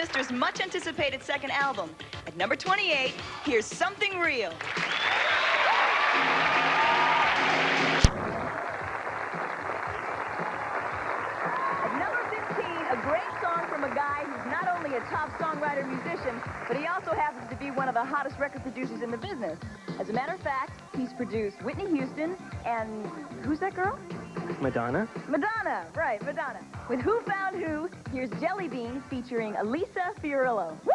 sisters' much-anticipated second album. At number 28, here's Something Real. At number 15, a great song from a guy who's not only a top songwriter-musician, but he also happens to be one of the hottest record producers in the business. As a matter of fact, he's produced Whitney Houston and... who's that girl? Madonna? Madonna, right, Madonna. With Who Found Who, here's Jelly Bean featuring Elisa Fiorillo. Woo!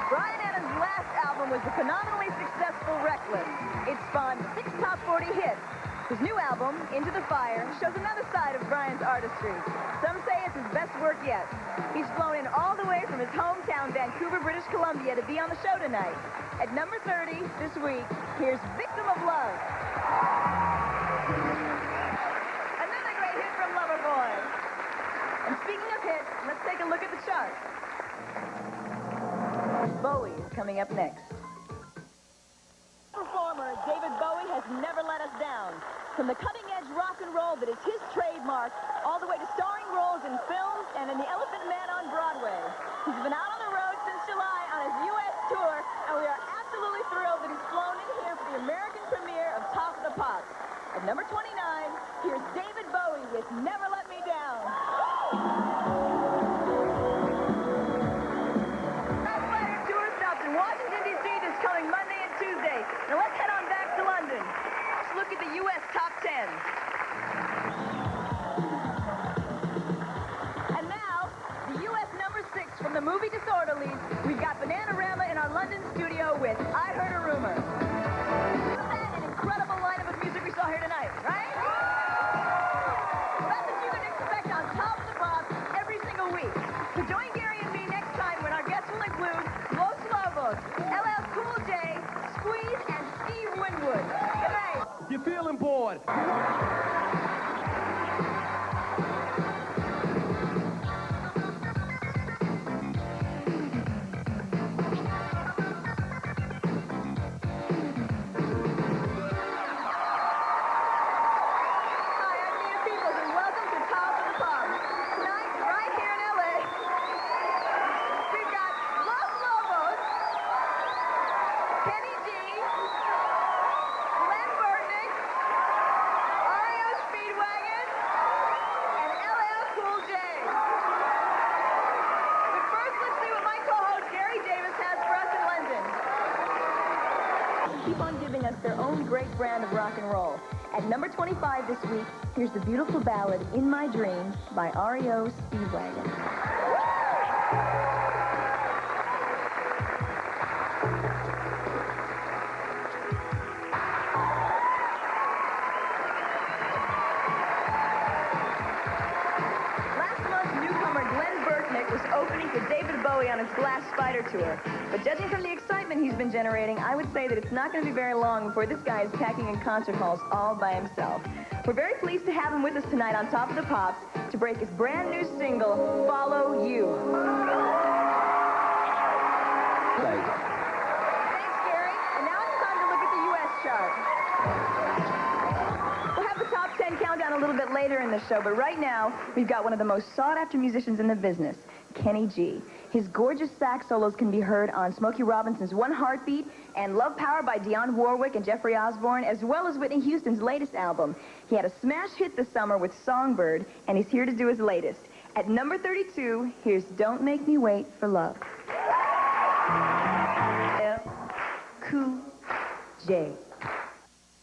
Bryan Adams' last album was the phenomenally successful Reckless. It spawned 6 top 40 hits. His new album, Into the Fire, shows another side of Bryan's artistry. Some say it's his best work yet. He's flown in all the way from his hometown, Vancouver, British Columbia, to be on the show tonight. At number 30 this week, here's Victim of Love. Another great hit from Loverboy. And speaking of hits, let's take a look at the chart. Bowie is coming up next. Performer David Bowie has never let us down. From the cutting-edge rock and roll that is his trademark, all the way to starring roles in films and in The Elephant Man on Broadway. He's been out on the road since July on his U.S. tour, and we are absolutely thrilled that he's flown in here for the American premiere of Top of the Pops. At number 29, here's David Bowie with Never Let Me Down. Tour stops in Washington, D.C. this coming Monday and Tuesday. Now let's head on back to London. Let's look at the U.S. Top 10. And now, the U.S. number 6 from the movie Disorderlies, we've got Bananarama in our London studio with I Heard a Rumor. Isn't that an incredible lineup of music we saw here tonight, right? Well, that's what you can expect on Top of the Pops every single week. So join Gary and me next time when our guests will include Los Lobos, LL Cool J, Squeeze, and Steve Winwood. Good night. You're feeling bored. Hi, I'm Nia Peeples, and welcome to Top of the Pops. Tonight, right here in LA, we've got Los Lobos, Kenny G, Glenn Burtnick, REO Speedwagon, and LL Cool J. But first, let's see what my co-host Gary Davis has for us in London. Keep on giving us their own great brand of rock and roll. At number 25 this week, here's the beautiful ballad In My Dreams by REO Speedwagon. Last month, newcomer Glenn Burtnick was opening for David Bowie on his Glass Spider tour. But judging from the excitement he's been generating, I would say that it's not going to be very long before this guy is packing in concert halls all by himself. We're very pleased to have him with us tonight on Top of the Pops to break his brand new single, Follow You. Thanks. Thanks, Gary. And now it's time to look at the U.S. chart. We'll have the top 10 countdown a little bit later in the show, but right now, we've got one of the most sought-after musicians in the business, Kenny G. His gorgeous sax solos can be heard on Smokey Robinson's One Heartbeat and Love Power by Dionne Warwick and Jeffrey Osborne, as well as Whitney Houston's latest album. He had a smash hit this summer with Songbird, and he's here to do his latest. At number 32, here's Don't Make Me Wait for Love. L-Cool J.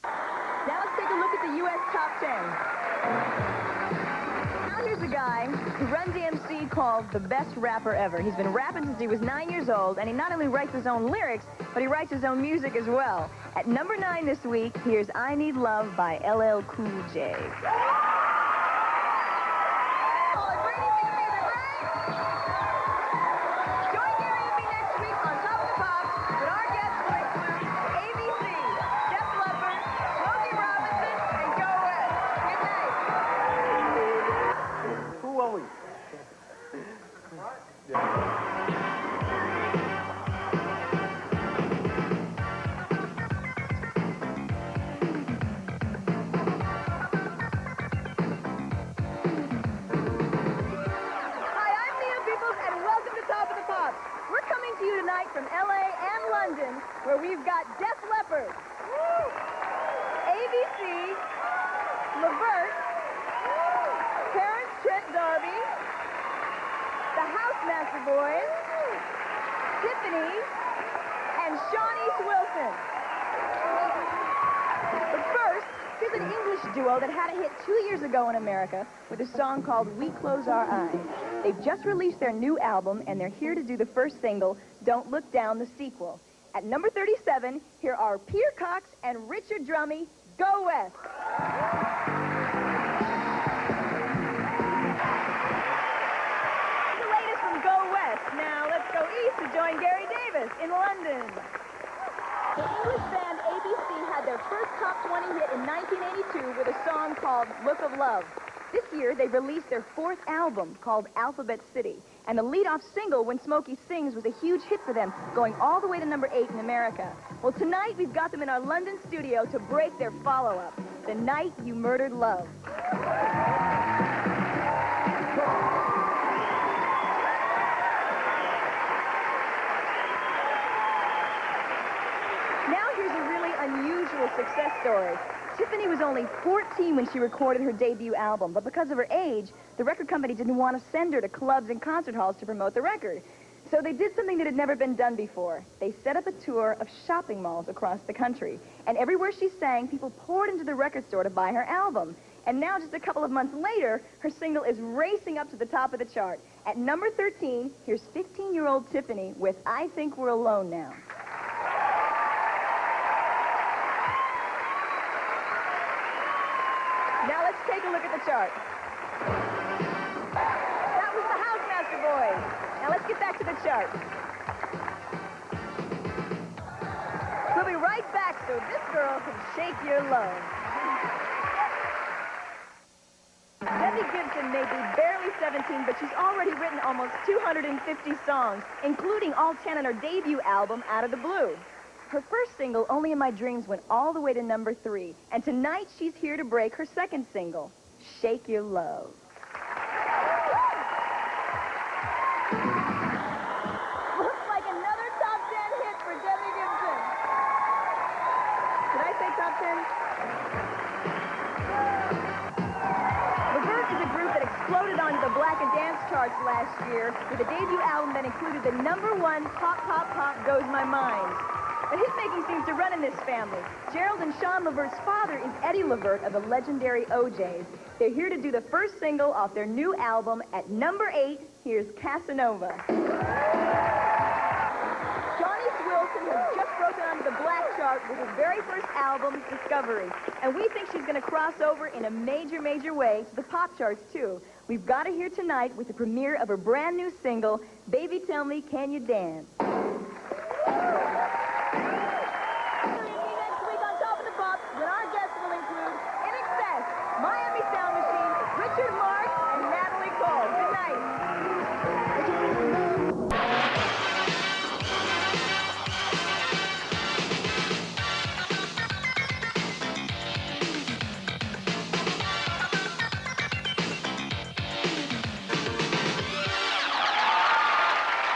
Now let's take a look at the U.S. Top 10. Now here's a guy who Run DMC called the best rapper ever. He's been rapping since he was 9 years old, and he not only writes his own lyrics, but he writes his own music as well. At number 9 this week, here's I Need Love by LL Cool J. Join Gary and me next week on Top of the Pops, when our guests will include ABC, Def Leppard, Smokey Robinson, and Go West. Good night. Who are we? Yeah. to you tonight from LA and London, where we've got Def Leppard, ABC, Levert, Terrence Trent D'Arby, the Housemaster Boys, Tiffany, and Shawnice Wilson. But first, here's an English duo that had a hit 2 years ago in America with a song called We Close Our Eyes. They've just released their new album, and they're here to do the first single, Don't Look Down, the sequel. At number 37, here are Peter Cox and Richard Drummey, Go West. The latest from Go West. Now let's go east to join Gary Davis in London. The English band ABC had their first top 20 hit in 1982 with a song called Look of Love. This year, they released their fourth album called Alphabet City. And the lead-off single, When Smokey Sings, was a huge hit for them, going all the way to number 8 in America. Well, tonight, we've got them in our London studio to break their follow-up, The Night You Murdered Love. Now here's a really unusual success story. Tiffany was only 14 when she recorded her debut album, but because of her age, the record company didn't want to send her to clubs and concert halls to promote the record. So they did something that had never been done before. They set up a tour of shopping malls across the country. And everywhere she sang, people poured into the record store to buy her album. And now, just a couple of months later, her single is racing up to the top of the chart. At number 13, here's 15-year-old Tiffany with I Think We're Alone Now. Now let's take a look at the chart. That was the Housemaster Boys. Now let's get back to the chart. We'll be right back so this girl can shake your love. Debbie Gibson may be barely 17, but she's already written almost 250 songs, including all 10 on her debut album, Out of the Blue. Her first single, Only in My Dreams, went all the way to number 3. And tonight, she's here to break her second single, Shake Your Love. Looks like another top 10 hit for Debbie Gibson. Did I say top 10? Levert is a group that exploded onto the Black and Dance charts last year with a debut album that included the number 1 Pop, Pop, Pop Goes My Mind. But hit-making seems to run in this family. Gerald and Sean Levert's father is Eddie Levert of the legendary OJs. They're here to do the first single off their new album. At number 8, here's Casanova. Shawnice Wilson has just broken onto the Black chart with his very first album, Discovery. And we think she's going to cross over in a major, major way to the pop charts, too. We've got her here tonight with the premiere of her brand new single, Baby Tell Me, Can You Dance? Richard Marx and Natalie Cole. Good night.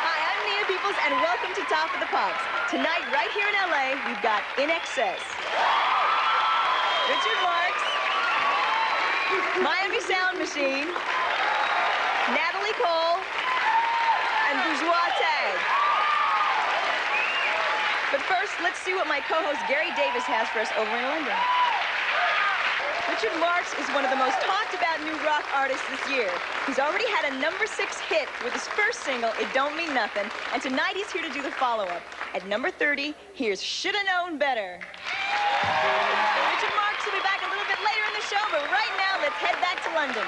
Hi, I'm Nia Peeples, and welcome to Top of the Pops. Tonight, right here in LA, we've got In Excess, Richard Marx, Miami Sound Machine, Natalie Cole, and Bourgeois Tag. But first, let's see what my co-host Gary Davis has for us over in London. Richard Marx is one of the most talked about new rock artists this year. He's already had a number 6 hit with his first single, It Don't Mean Nothing, and tonight he's here to do the follow-up. At number 30, here's Shoulda Known Better. Richard Marx will be back a little bit later in the show, but right now, let's head back to London.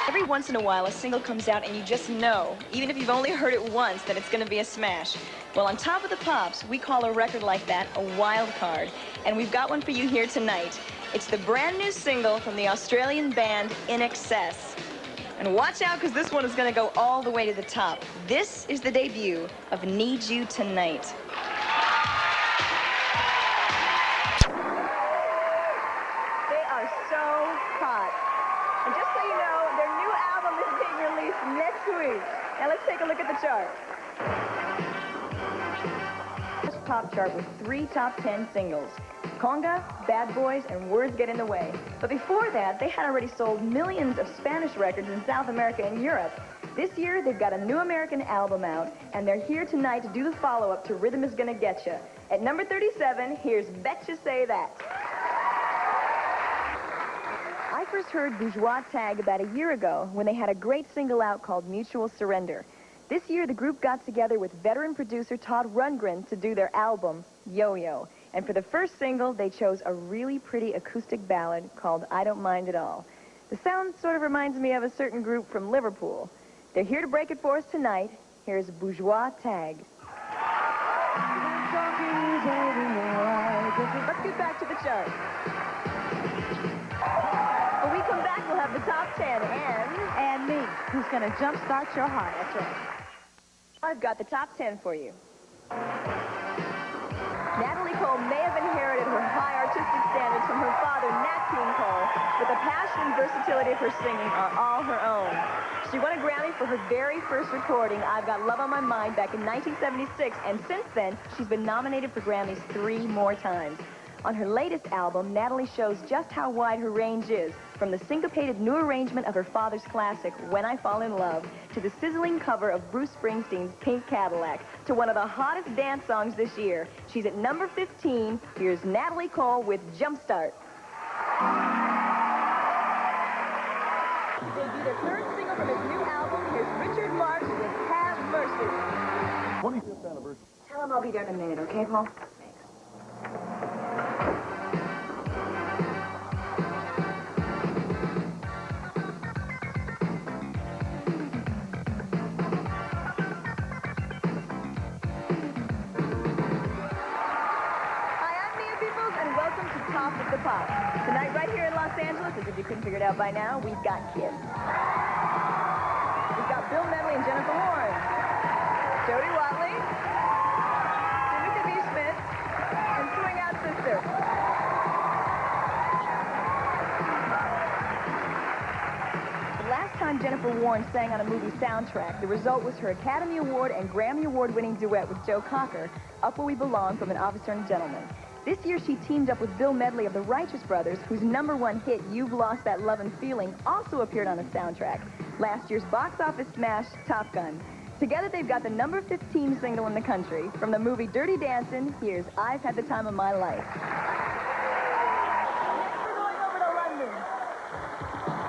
Every once in a while, a single comes out and you just know, even if you've only heard it once, that it's going to be a smash. Well, on Top of the Pops, we call a record like that a wild card, and we've got one for you here tonight. It's the brand new single from the Australian band In Excess. And watch out, because this one is going to go all the way to the top. This is the debut of Need You Tonight. They are so hot. And just so you know, their new album is being released next week. Now let's take a look at the chart. pop chart with 3 top 10 singles: Conga, Bad Boys, and Words Get in the Way. But before that, they had already sold millions of Spanish records in South America and Europe. This year, they've got a new American album out, and they're here tonight to do the follow-up to Rhythm Is Gonna Getcha. At number 37, here's Betcha Say That. I first heard Bourgeois Tag about a year ago when they had a great single out called Mutual Surrender. This year, the group got together with veteran producer Todd Rundgren to do their album, Yo-Yo. And for the first single, they chose a really pretty acoustic ballad called I Don't Mind At All. The sound sort of reminds me of a certain group from Liverpool. They're here to break it for us tonight. Here's Bourgeois Tag. Let's get back to the chart. When we come back, we'll have the top 10 and me, who's going to jumpstart your heart. That's right. I've got the top 10 for you. Natalie Cole may have inherited her high artistic standards from her father, Nat King Cole, but the passion and versatility of her singing are all her own. She won a Grammy for her very first recording, I've Got Love on My Mind, back in 1976, and since then, she's been nominated for Grammys 3 more times. On her latest album, Natalie shows just how wide her range is, from the syncopated new arrangement of her father's classic, When I Fall in Love, to the sizzling cover of Bruce Springsteen's Pink Cadillac, to one of the hottest dance songs this year. She's at number 15. Here's Natalie Cole with Jumpstart. Debuted their third single from his new album. Here's Richard Marx with Have Mercy. 25th anniversary. Tell him I'll be there in a minute, okay, Paul? Top of the Pop. Tonight, right here in Los Angeles, as if you couldn't figure it out by now, we've got Kiss. We've got Bill Medley and Jennifer Warren, Jody Watley, Timothy B. Schmidt, and Swing Out Sister. The last time Jennifer Warren sang on a movie soundtrack, the result was her Academy Award and Grammy Award-winning duet with Joe Cocker, Up Where We Belong from An Officer and a Gentleman. This year, she teamed up with Bill Medley of the Righteous Brothers, whose #1 hit, You've Lost That Lovin' Feeling, also appeared on a soundtrack. Last year's box office smash, Top Gun. Together, they've got the number 15 single in the country. From the movie Dirty Dancin', here's I've Had the Time of My Life. We're going over to London.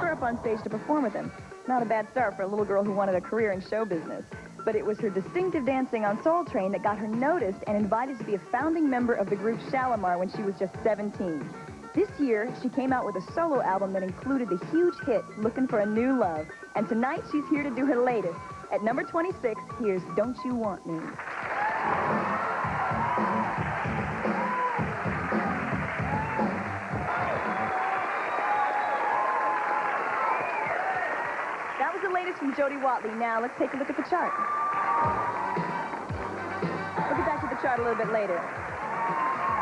We're up on stage to perform with him. Not a bad start for a little girl who wanted a career in show business. But it was her distinctive dancing on Soul Train that got her noticed and invited to be a founding member of the group Shalimar when she was just 17. This year, she came out with a solo album that included the huge hit, Looking for a New Love. And tonight, she's here to do her latest. At number 26, here's Don't You Want Me. That was the latest from Jody Watley. Now, let's take a look at the chart. We'll get back to the chart a little bit later.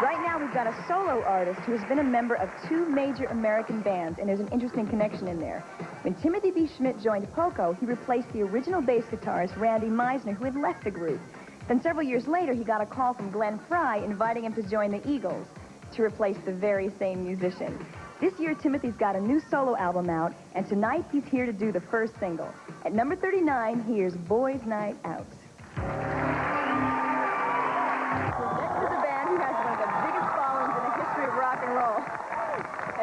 Right now, we've got a solo artist who has been a member of 2 major American bands, and there's an interesting connection in there. When Timothy B. Schmidt joined Poco, he replaced the original bass guitarist, Randy Meisner, who had left the group. Then several years later, he got a call from Glenn Frey inviting him to join the Eagles to replace the very same musician. This year, Timothy's got a new solo album out, and tonight he's here to do the first single. At number 39, here's Boys Night Out. Next is a band who has one of the biggest followings in the history of rock and roll,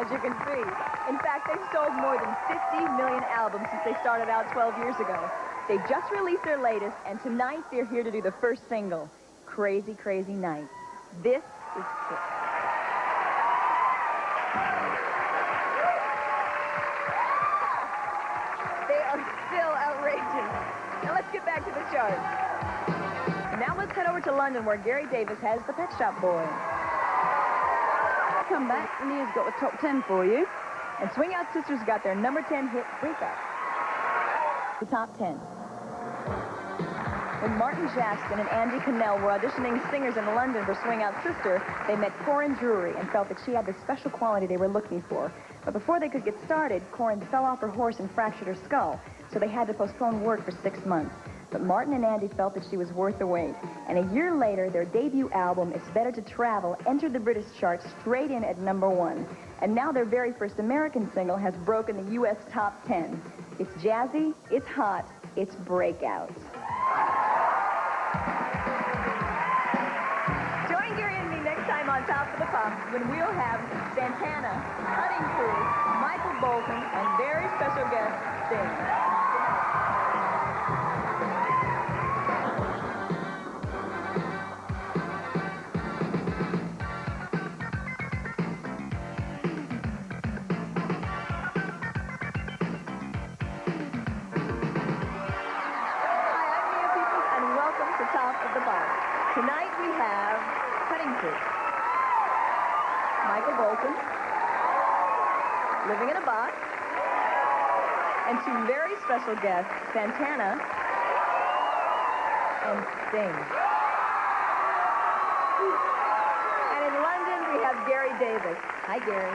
as you can see. In fact, they've sold more than 50 million albums since they started out 12 years ago. They just released their latest, and tonight they're here to do the first single, Crazy, Crazy Night. This is Kiss. Now let's get back to the chart. And now let's head over to London, where Gary Davis has the Pet Shop Boys. Come back, Nia's got the top 10 for you. And Swing Out Sisters got their number 10 hit, Break Up. The top 10. When Martin Jackson and Andy Cannell were auditioning singers in London for Swing Out Sister, they met Corinne Drury and felt that she had the special quality they were looking for. But before they could get started, Corinne fell off her horse and fractured her skull, so they had to postpone work for 6 months. but Martin and Andy felt that she was worth the wait. And a year later, their debut album, It's Better to Travel, entered the British charts straight in at #1. And now their very first American single has broken the U.S. top 10. It's jazzy, it's hot, it's breakout. Join Gary and me next time on Top of the Pops when we'll have Santana, Cutting Crew, Michael Bolton, and very special guest, Sting. Tonight we have Cutting Crew, Michael Bolton, Living in a Box, and two very special guests, Santana and Sting. And in London we have Gary Davis. Hi, Gary.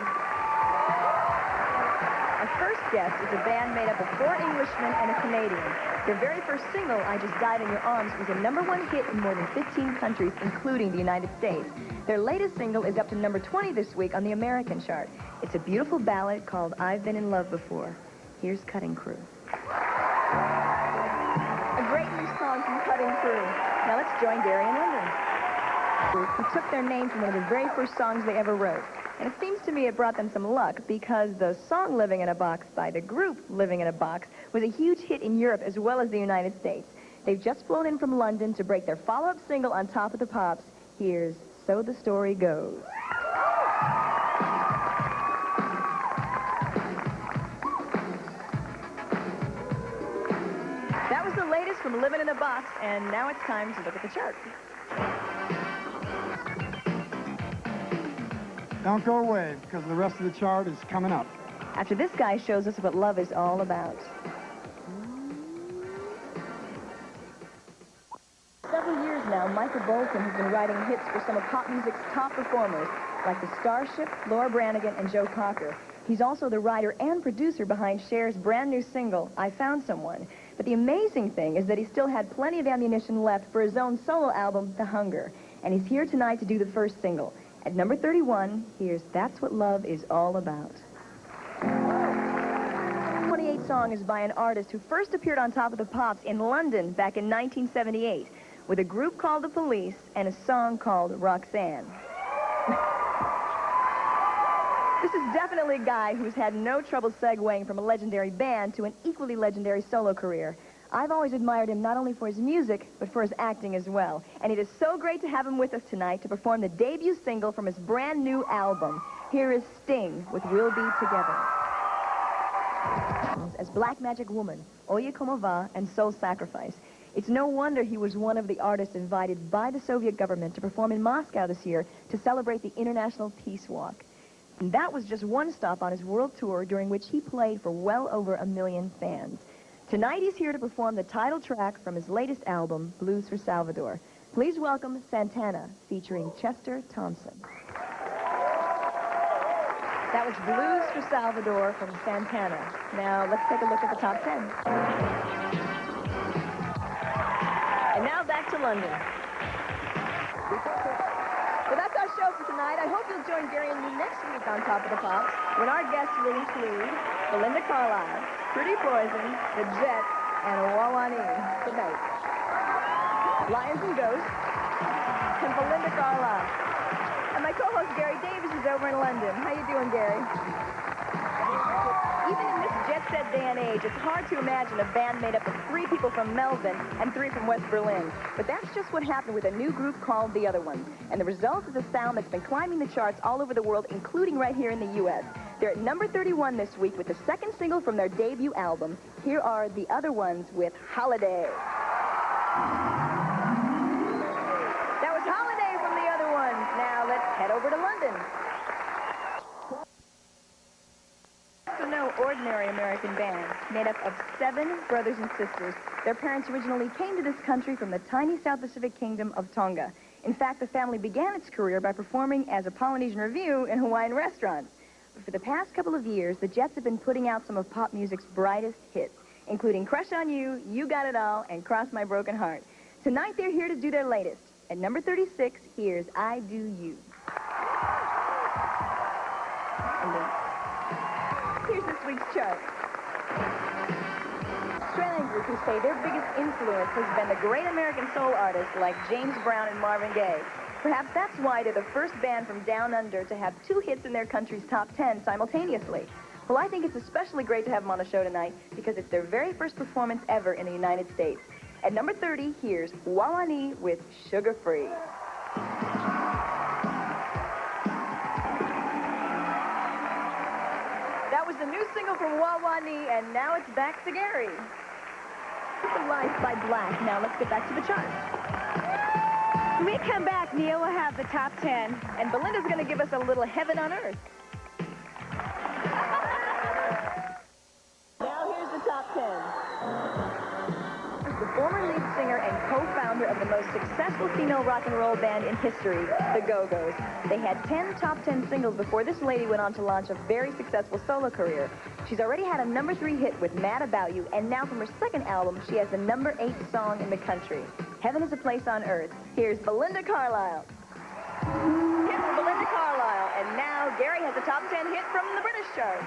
Our first guest is a band made up of 4 Englishmen and a Canadian. Their very first single, I Just Died in Your Arms, was a #1 hit in more than 15 countries, including the United States. Their latest single is up to #20 this week on the American chart. It's a beautiful ballad called I've Been in Love Before. Here's Cutting Crew. A great new song from Cutting Crew. Now let's join Gary in London, who took their name from one of the very first songs they ever wrote. And it seems to me it brought them some luck, because the song Living in a Box by the group Living in a Box was a huge hit in Europe as well as the United States. They've just flown in from London to break their follow-up single on Top of the Pops. Here's So the Story Goes. That was the latest from Living in a Box, and now it's time to look at the chart. Don't go away, because the rest of the chart is coming up. After this guy shows us what love is all about. Several years now, Michael Bolton has been writing hits for some of pop music's top performers, like the Starship, Laura Branigan, and Joe Cocker. He's also the writer and producer behind Cher's brand new single, I Found Someone. But the amazing thing is that he still had plenty of ammunition left for his own solo album, The Hunger. And he's here tonight to do the first single. At #31, here's That's What Love Is All About. 28 song is by an artist who first appeared on Top of the Pops in London back in 1978 with a group called The Police and a song called Roxanne. This is definitely a guy who's had no trouble segueing from a legendary band to an equally legendary solo career. I've always admired him not only for his music, but for his acting as well. And it is so great to have him with us tonight to perform the debut single from his brand new album. Here is Sting with We'll Be Together. As Black Magic Woman, Oye Como Va, and Soul Sacrifice. It's no wonder he was one of the artists invited by the Soviet government to perform in Moscow this year to celebrate the International Peace Walk. And that was just one stop on his world tour, during which he played for well over 1 million fans. Tonight he's here to perform the title track from his latest album, Blues for Salvador. Please welcome Santana, featuring Chester Thompson. That was Blues for Salvador from Santana. Now let's take a look at the top 10. And now back to London. Well, that's our show for tonight. I hope you'll join Gary and me next week on Top of the Pops, when our guests will include Belinda Carlisle, Pretty Poison, The Jets, and Wawani. Good night. Lions and Ghosts, and Belinda Carlisle. And my co-host Gary Davis is over in London. How you doing, Gary? Even in this jet-set day and age, it's hard to imagine a band made up of 3 people from Melbourne and 3 from West Berlin. But that's just what happened with a new group called The Other Ones. And the result is a sound that's been climbing the charts all over the world, including right here in the U.S. They're at #31 this week with the second single from their debut album. Here are The Other Ones with Holiday. That was Holiday from The Other Ones. Now let's head over to London. No ordinary American band, made up of 7 brothers and sisters. Their parents originally came to this country from the tiny South Pacific kingdom of Tonga. In fact, the family began its career by performing as a Polynesian revue in Hawaiian restaurants. But for the past couple of years, the Jets have been putting out some of pop music's brightest hits. including Crush on You, You Got It All, and Cross My Broken Heart. Tonight, they're here to do their latest. At number 36, here's I Do You. And then, here's this week's chart. Australian group who say their biggest influence has been the great American soul artists like James Brown and Marvin Gaye. Perhaps that's why they're the first band from down under to have 2 hits in their country's top 10 simultaneously. Well, I think it's especially great to have them on the show tonight because it's their very first performance ever in the United States. At number 30, here's Wawani with Sugar Free. That was the new single from Wawani, and now it's back to Gary. Life by Black. Now let's get back to the charts. When we come back, Nia will have the top 10, and Belinda's going to give us a little heaven on earth. Now here's the top 10. The former lead singer and co-founder of the most successful female rock and roll band in history, the Go-Go's. They had 10 top 10 singles before this lady went on to launch a very successful solo career. She's already had a number 3 hit with Mad About You, and now from her second album, she has the number 8 song in the country. Heaven is a Place on Earth. Here's Belinda Carlisle. Hit for Belinda Carlisle, and now Gary has a top 10 hit from the British chart.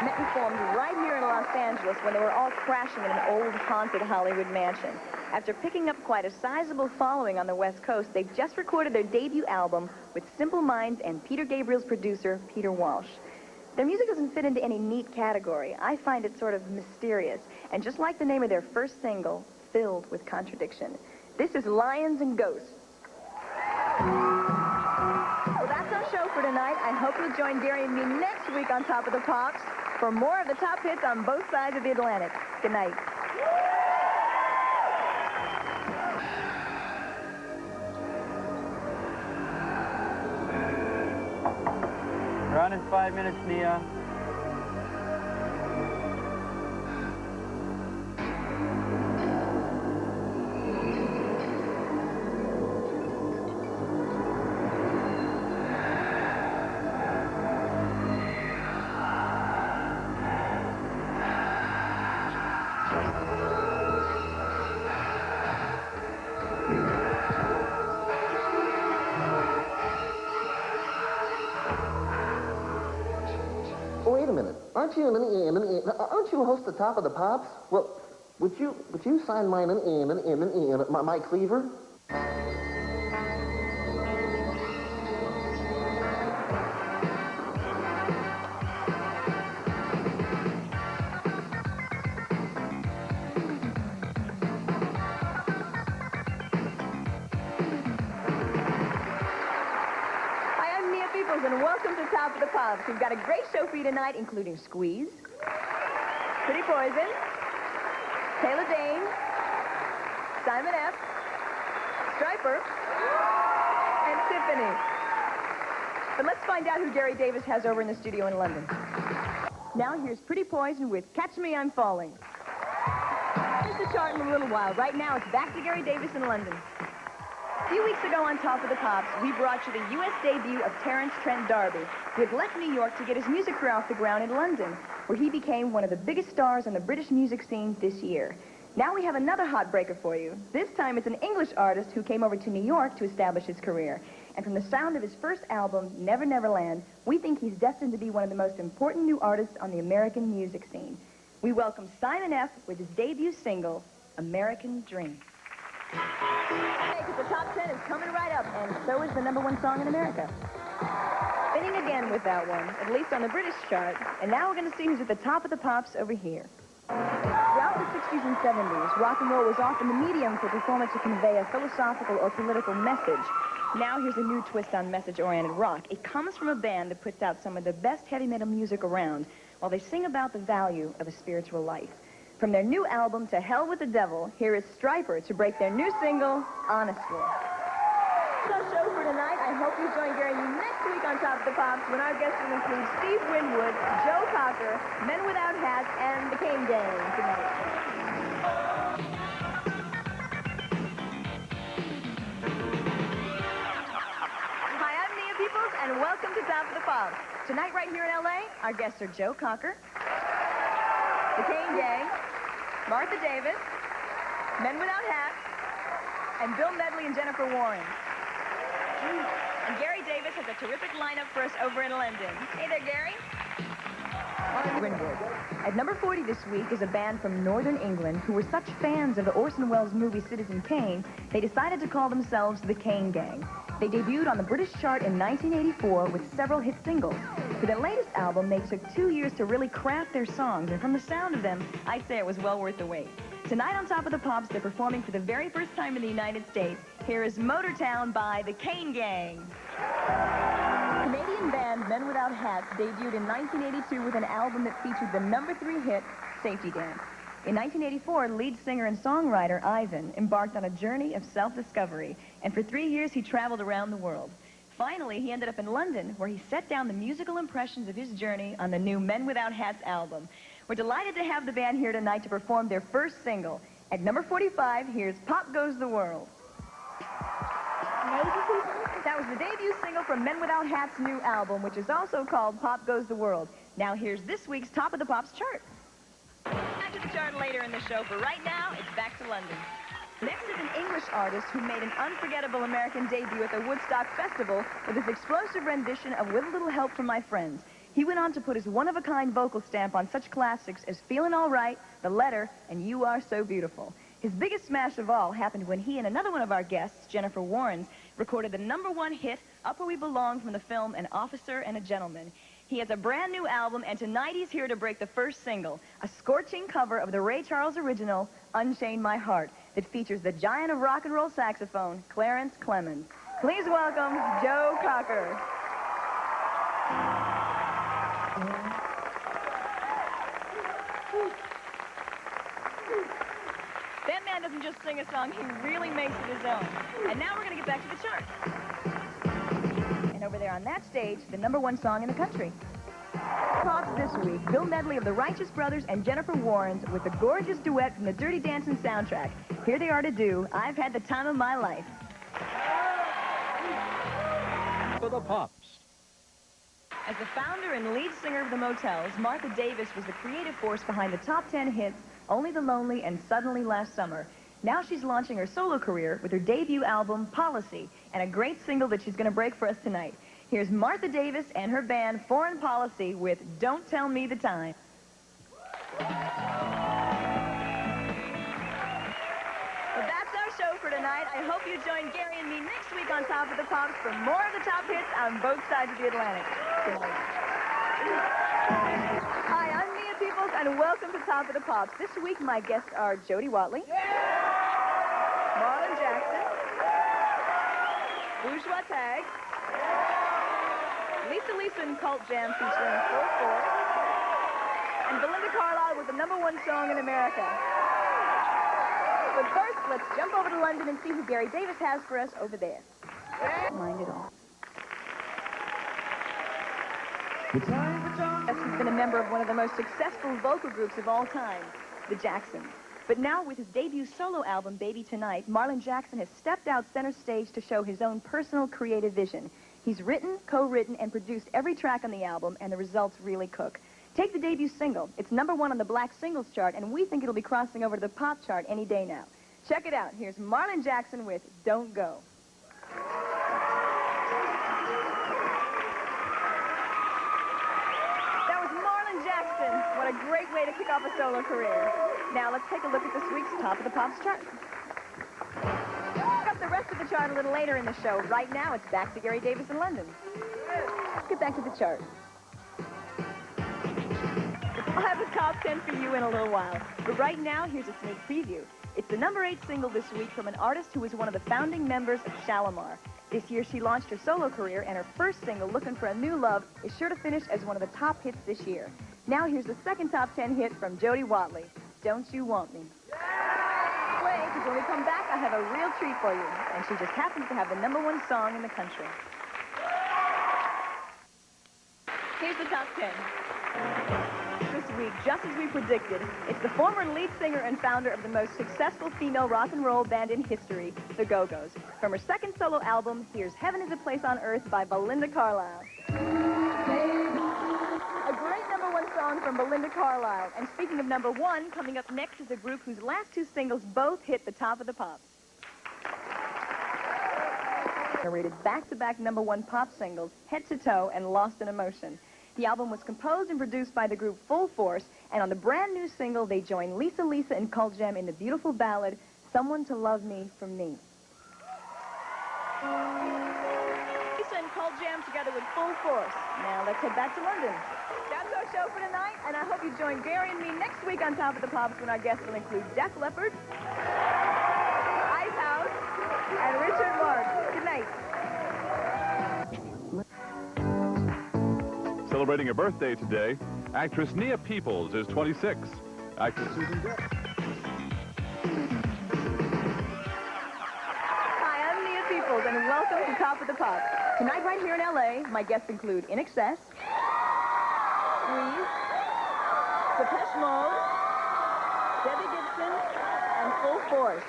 Met and formed right here in Los Angeles when they were all crashing in an old haunted Hollywood mansion. After picking up quite a sizable following on the West Coast, they've just recorded their debut album with Simple Minds and Peter Gabriel's producer, Peter Walsh. Their music doesn't fit into any neat category. I find it sort of mysterious, and just like the name of their first single, filled with contradiction. This is Lions and Ghosts. Well, that's our show for tonight. I hope you'll join Gary and me next week on Top of the Pops for more of the top hits on both sides of the Atlantic. Good night. Run in 5 minutes, Nia. Wait a minute. Aren't you a host of Top of the Pops? Well, would you sign my cleaver? Nia Peeples, and welcome to Top of the Pops. We've got a great show for you tonight, including Squeeze, Pretty Poison, Taylor Dane, Simon F., Striper, and Tiffany. But let's find out who Gary Davis has over in the studio in London. Now here's Pretty Poison with Catch Me, I'm Falling. Here's the chart in a little while. Right now, it's back to Gary Davis in London. A few weeks ago on Top of the Pops, we brought you the U.S. debut of Terence Trent D'Arby, who had left New York to get his music career off the ground in London, where he became one of the biggest stars on the British music scene this year. Now we have another hot breaker for you. This time it's an English artist who came over to New York to establish his career. And from the sound of his first album, Never Never Land, we think he's destined to be one of the most important new artists on the American music scene. We welcome Simon F. with his debut single, American Dream. Hey, 'cause the top 10 is coming right up, and so is the #1 song in America. Spinning again with that one, at least on the British chart. And now we're going to see who's at the top of the pops over here. Throughout the 60s and 70s, rock and roll was often the medium for performers to convey a philosophical or political message. Now here's a new twist on message-oriented rock. It comes from a band that puts out some of the best heavy metal music around, while they sing about the value of a spiritual life. From their new album, To Hell with the Devil, here is Striper to break their new single, Honestly. That's our show for tonight. I hope you join Gary and me next week on Top of the Pops when our guests will include Steve Winwood, Joe Cocker, Men Without Hats, and the Kane Gang. Good night. Hi, I'm Nia Peeples, and welcome to Top of the Pops. Tonight, right here in L.A., our guests are Joe Cocker, the Kane Gang, Martha Davis, Men Without Hats, and Bill Medley and Jennifer Warren. And Gary Davis has a terrific lineup for us over in London. Hey there, Gary. Winwood. At number 40 this week is a band from Northern England who were such fans of the Orson Welles movie Citizen Kane, they decided to call themselves the Kane Gang. They debuted on the British chart in 1984 with several hit singles. For their latest album, they took 2 years to really craft their songs, and from the sound of them, I'd say it was well worth the wait. Tonight on Top of the Pops, they're performing for the very first time in the United States. Here is Motortown by the Kane Gang. Canadian band Men Without Hats debuted in 1982 with an album that featured the #3 hit, Safety Dance. In 1984, lead singer and songwriter Ivan embarked on a journey of self-discovery, and for 3 years he traveled around the world. Finally, he ended up in London, where he set down the musical impressions of his journey on the new Men Without Hats album. We're delighted to have the band here tonight to perform their first single. At number 45, here's Pop Goes the World. That was the debut single from Men Without Hats' new album, which is also called Pop Goes the World. Now here's this week's Top of the Pops chart. Back to the chart later in the show, but right now, it's back to London. Next is an English artist who made an unforgettable American debut at the Woodstock Festival with his explosive rendition of With a Little Help from My Friends. He went on to put his one-of-a-kind vocal stamp on such classics as Feelin' All Right, The Letter, and You Are So Beautiful. His biggest smash of all happened when he and another one of our guests, Jennifer Warren, recorded the #1 hit, Up Where We Belong, from the film An Officer and a Gentleman. He has a brand new album, and tonight he's here to break the first single, a scorching cover of the Ray Charles original, Unchain My Heart, that features the giant of rock and roll saxophone, Clarence Clemens. Please welcome Joe Cocker. That man doesn't just sing a song, he really makes it his own. And now we're going to get back to the chart. And over there on that stage, the #1 song in the country. Pops this week, Bill Medley of the Righteous Brothers and Jennifer Warren with a gorgeous duet from the Dirty Dancing soundtrack. Here they are to do I've Had the Time of My Life. For the Pops. As the founder and lead singer of the Motels, Martha Davis was the creative force behind the top 10 hits Only the Lonely and Suddenly Last Summer. Now she's launching her solo career with her debut album, Policy, and a great single that she's going to break for us tonight. Here's Martha Davis and her band, Foreign Policy, with Don't Tell Me the Time. Well, that's our show for tonight. I hope you join Gary and me next week on Top of the Pops for more of the top hits on both sides of the Atlantic. Good night. Hi, I'm Nia Peeples, and welcome to Top of the Pops. This week, my guests are Jody Watley, Marlon Jackson, Bourgeois Tag, Lisa and Cult Jam featuring Full Force, and Belinda Carlisle with the #1 song in America. But first, let's jump over to London and see who Gary Davis has for us over there. Mind it all. He's been a member of one of the most successful vocal groups of all time, the Jacksons. But now with his debut solo album, Baby Tonight, Marlon Jackson has stepped out center stage to show his own personal creative vision. He's written, co-written, and produced every track on the album, and the results really cook. Take the debut single. It's #1 on the Black Singles chart, and we think it'll be crossing over to the pop chart any day now. Check it out. Here's Marlon Jackson with Don't Go. That was Marlon Jackson. What a great way to kick off a solo career. Now let's take a look at this week's Top of the Pops chart. The rest of the chart a little later in the show. Right now, it's back to Gary Davis in London. Let's get back to the chart. I'll have the top 10 for you in a little while. But right now, here's a sneak preview. It's the #8 single this week from an artist who was one of the founding members of Shalimar. This year, she launched her solo career, and her first single, Looking for a New Love, is sure to finish as one of the top hits this year. Now, here's the second top 10 hit from Jody Watley, Don't You Want Me. Because when we come back, I have a real treat for you. And she just happens to have the #1 song in the country. Here's the top 10. This week, just as we predicted, it's the former lead singer and founder of the most successful female rock and roll band in history, the Go-Go's. From her second solo album, here's Heaven is a Place on Earth by Belinda Carlisle. A great #1 song from from Belinda Carlisle. And speaking of number one, coming up next is a group whose last two singles both hit the top of the pops. Rated back-to-back number one pop singles, Head to Toe and Lost in Emotion. The album was composed and produced by the group Full Force, and on the brand new single, they joined Lisa and Cult Jam in the beautiful ballad, Someone to Love Me from Me. Lisa and Cult Jam together with Full Force. Now let's head back to London. That's our show for tonight, and I hope you join Gary and me next week on Top of the Pops when our guests will include Def Leppard, Ice House, and Richard Marx. Good night. Celebrating a birthday today, actress Nia Peeples is 26. Actress Susan Depp. Hi, I'm Nia Peeples, and welcome to Top of the Pops. Tonight, right here in L.A., my guests include In Excess, Squeeze, Depeche Mode, Debbie Gibson, and Full Force.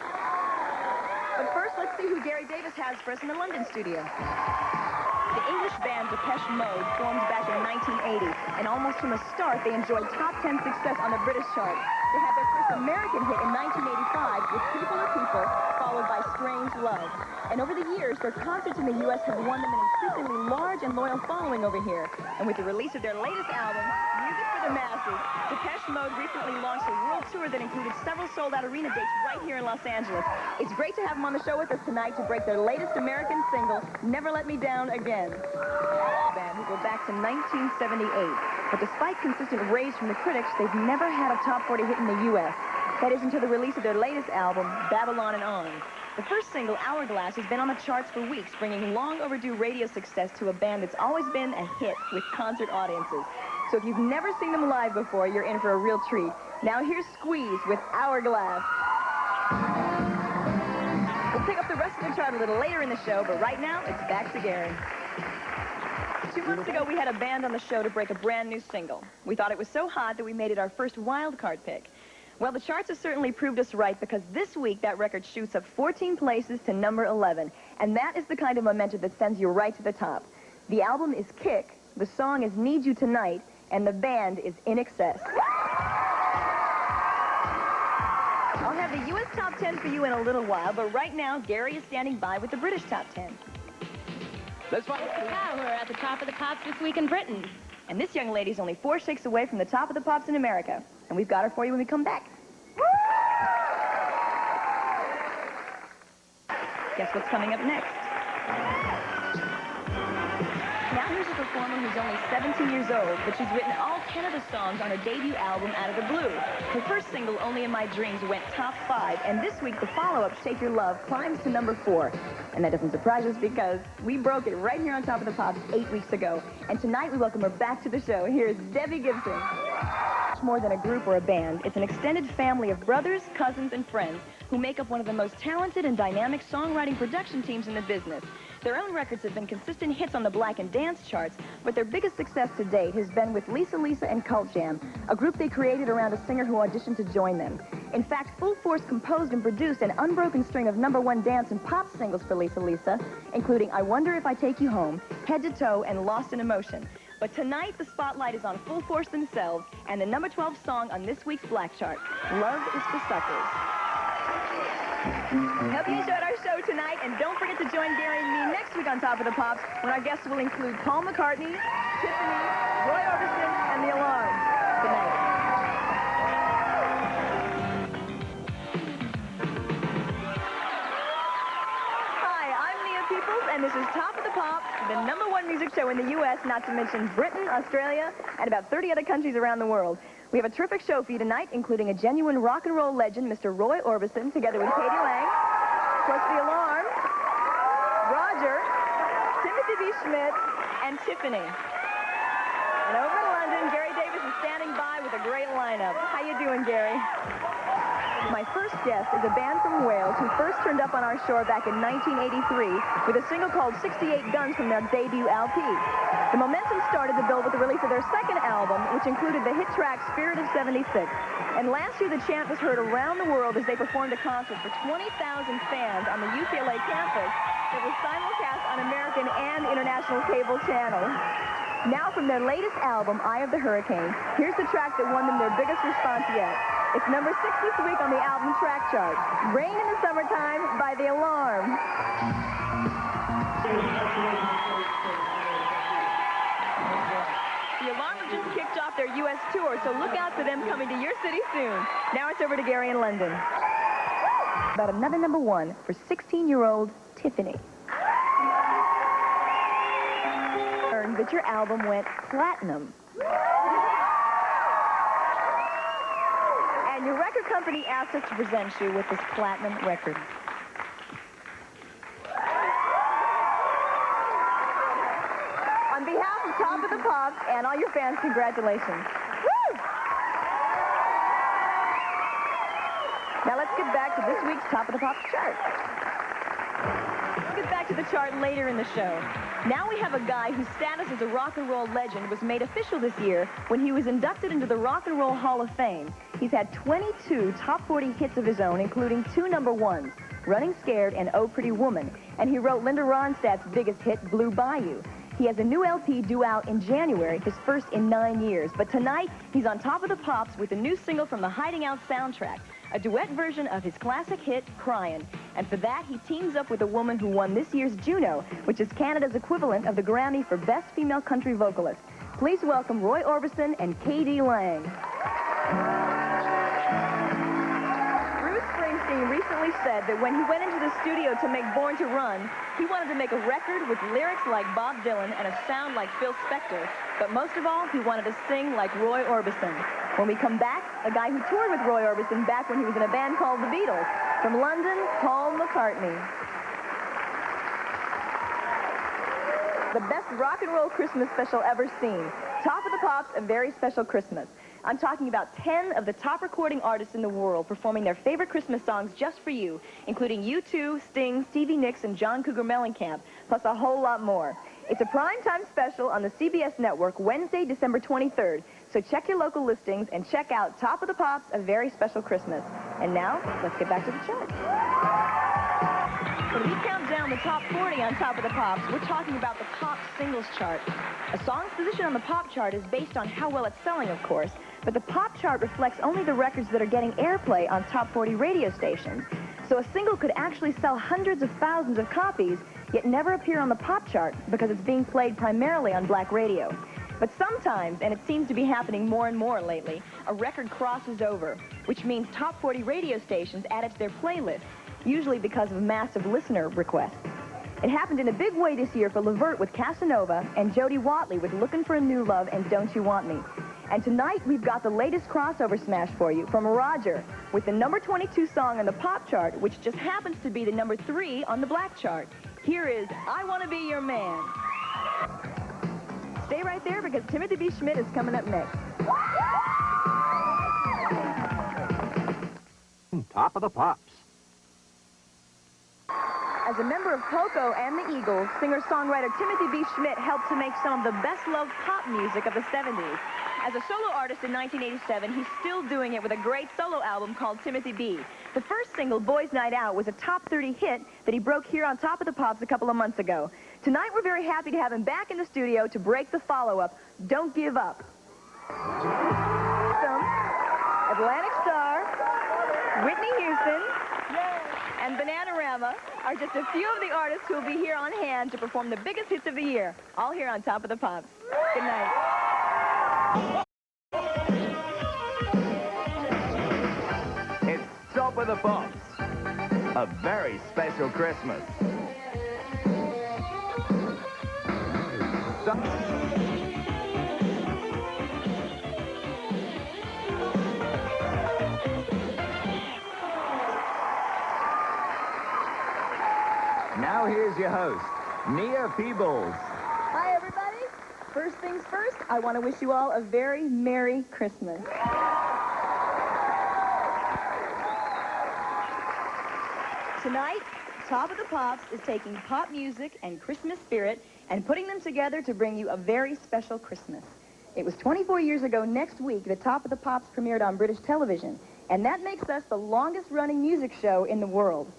But first, let's see who Gary Davis has for us in the London studio. The English band Depeche Mode formed back in 1980, and almost from the start, they enjoyed top 10 success on the British chart. They had their first American hit in 1985 with People Are People, followed by Strange Love. And over the years, their concerts in the U.S. have won them an increasingly large and loyal following over here. And with the release of their latest album, Music for the Masses, Depeche Mode recently launched a world tour that included several sold-out arena dates right here in Los Angeles. It's great to have them on the show with us tonight to break their latest American single, Never Let Me Down Again. Band who go back to 1978. But despite consistent raves from the critics, they've never had a top 40 hit in the U.S. That is until the release of their latest album, Babylon and On. The first single, Hourglass, has been on the charts for weeks, bringing long overdue radio success to a band that's always been a hit with concert audiences. So if you've never seen them live before, you're in for a real treat. Now here's Squeeze with Hourglass. We'll pick up the rest of the chart a little later in the show, but right now, it's back to Gary. 2 months ago, we had a band on the show to break a brand new single. We thought it was so hot that we made it our first wild card pick. Well, the charts have certainly proved us right, because this week that record shoots up 14 places to number 11. And that is the kind of momentum that sends you right to the top. The album is Kick, the song is Need You Tonight, and the band is In Excess. I'll have the U.S. Top 10 for you in a little while, but right now, Gary is standing by with the British Top 10. Let's find We're at the top of the pops this week in Britain. And this young lady's only 4 shakes away from the top of the pops in America. And we've got her for you when we come back. Guess what's coming up next? Now here's a performer who's only 17 years old, but she's written all 10 of the songs on her debut album, Out of the Blue. Her first single, Only in My Dreams, went top 5, and this week the follow-up, Shake Your Love, climbs to number 4. And that doesn't surprise us because we broke it right here on Top of the Pops 8 weeks ago. And tonight we welcome her back to the show. Here's Debbie Gibson. It's more than a group or a band. It's an extended family of brothers, cousins, and friends who make up one of the most talented and dynamic songwriting production teams in the business. Their own records have been consistent hits on the Black and Dance charts, but their biggest success to date has been with Lisa and Cult Jam, a group they created around a singer who auditioned to join them. In fact, Full Force composed and produced an unbroken string of #1 dance and pop singles for Lisa, including I Wonder If I Take You Home, Head to Toe, and Lost in Emotion. But tonight, the spotlight is on Full Force themselves and the number 12 song on this week's Black Chart, Love is for Suckers. Hope you enjoyed our show tonight, and don't forget to join Gary and me next week on Top of the Pops, when our guests will include Paul McCartney, Tiffany, Roy Orbison, and The Alarm. Good night. Hi, I'm Nia Peeples, and this is Top of the Pops, the #1 music show in the U.S., not to mention Britain, Australia, and about 30 other countries around the world. We have a terrific show for you tonight, including a genuine rock and roll legend, Mr. Roy Orbison, together with Katie Lang, of course, The Alarm, Roger, Timothy B. Schmidt, and Tiffany. And over in London, Gary Davis is standing by with a great lineup. How you doing, Gary? My first guest is a band from Wales who first turned up on our shore back in 1983 with a single called 68 Guns from their debut LP. The momentum started to build with the release of their second album, which included the hit track Spirit of 76. And last year, the chant was heard around the world as they performed a concert for 20,000 fans on the UCLA campus that was simulcast on American and international cable channels. Now from their latest album, Eye of the Hurricane, here's the track that won them their biggest response yet. It's number 6 this week on the album track chart. Rain in the Summertime by The Alarm. The Alarm have just kicked off their U.S. tour, so look out for them coming to your city soon. Now it's over to Gary in London. About another number 1 for 16-year-old Tiffany. Learned that your album went platinum. And your record company asked us to present you with this platinum record. On behalf of Top of the Pops and all your fans, congratulations. Woo! Now let's get back to this week's Top of the Pops chart. Let's get back to the chart later in the show. Now we have a guy whose status as a rock and roll legend was made official this year when he was inducted into the Rock and Roll Hall of Fame. He's had 22 top 40 hits of his own, including 2 number 1s, Running Scared and Oh Pretty Woman. And he wrote Linda Ronstadt's biggest hit, Blue Bayou. He has a new LP due out in January, his first in 9 years. But tonight, he's on Top of the Pops with a new single from the Hiding Out soundtrack, a duet version of his classic hit, Cryin'. And for that, he teams up with a woman who won this year's Juno, which is Canada's equivalent of the Grammy for Best Female Country Vocalist. Please welcome Roy Orbison and K.D. Lang. Bruce Springsteen recently said that when he went into the studio to make Born to Run, he wanted to make a record with lyrics like Bob Dylan and a sound like Phil Spector. But most of all, he wanted to sing like Roy Orbison. When we come back, a guy who toured with Roy Orbison back when he was in a band called The Beatles. From London, Paul McCartney. The best rock and roll Christmas special ever seen. Top of the Pops, A Very Special Christmas. I'm talking about 10 of the top recording artists in the world performing their favorite Christmas songs just for you, including U2, Sting, Stevie Nicks, and John Cougar Mellencamp, plus a whole lot more. It's a primetime special on the CBS network Wednesday, December 23rd. So check your local listings and check out Top of the Pops, A Very Special Christmas. And now, let's get back to the chart. When we count down the top 40 on Top of the Pops, we're talking about the pop singles chart. A song's position on the pop chart is based on how well it's selling, of course, but the pop chart reflects only the records that are getting airplay on top 40 radio stations. So a single could actually sell hundreds of thousands of copies, yet never appear on the pop chart because it's being played primarily on black radio. But sometimes, and it seems to be happening more and more lately, a record crosses over, which means top 40 radio stations add it to their playlist, usually because of massive listener requests. It happened in a big way this year for Levert with Casanova and Jody Watley with Looking for a New Love and Don't You Want Me. And tonight, we've got the latest crossover smash for you from Roger with the number 22 song on the pop chart, which just happens to be the number 3 on the black chart. Here is I Want to Be Your Man. Stay right there because Timothy B. Schmidt is coming up next. Top of the Pops. As a member of Poco and the Eagles, singer-songwriter Timothy B. Schmidt helped to make some of the best-loved pop music of the 70s. As a solo artist in 1987, he's still doing it with a great solo album called Timothy B. The first single, Boys Night Out, was a top 30 hit that he broke here on Top of the Pops a couple of months ago. Tonight, we're very happy to have him back in the studio to break the follow-up, Don't Give Up. Atlantic Star, Whitney Houston, and Bananarama are just a few of the artists who will be here on hand to perform the biggest hits of the year, all here on Top of the Pops. Good night. It's Top of the Pops, a very special Christmas. Now here's your host, Nia Peeples. Hi, everybody. First things first, I want to wish you all a very Merry Christmas. Tonight, Top of the Pops is taking pop music and Christmas spirit and putting them together to bring you a very special Christmas. It was 24 years ago next week that Top of the Pops premiered on British television, and that makes us the longest-running music show in the world.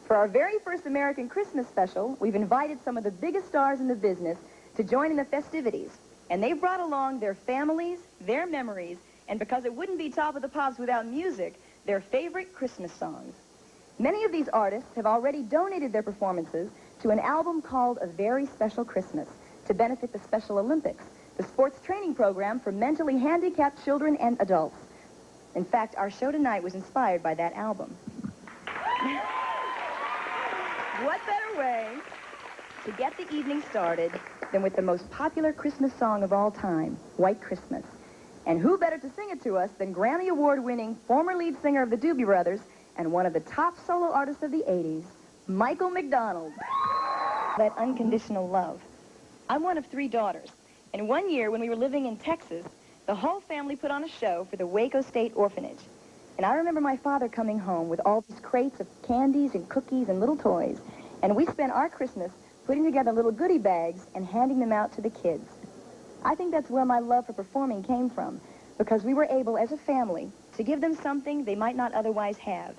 For our very first American Christmas special, we've invited some of the biggest stars in the business to join in the festivities. And they brought along their families, their memories, and because it wouldn't be Top of the Pops without music, their favorite Christmas songs. Many of these artists have already donated their performances to an album called A Very Special Christmas to benefit the Special Olympics, the sports training program for mentally handicapped children and adults. In fact, our show tonight was inspired by that album. What better way to get the evening started than with the most popular Christmas song of all time, White Christmas. And who better to sing it to us than Grammy Award-winning former lead singer of the Doobie Brothers and one of the top solo artists of the 80s, Michael McDonald. That unconditional love. I'm one of 3 daughters, and one year when we were living in Texas, the whole family put on a show for the Waco State Orphanage. And I remember my father coming home with all these crates of candies and cookies and little toys, and we spent our Christmas putting together little goodie bags and handing them out to the kids. I think that's where my love for performing came from, because we were able, as a family, to give them something they might not otherwise have,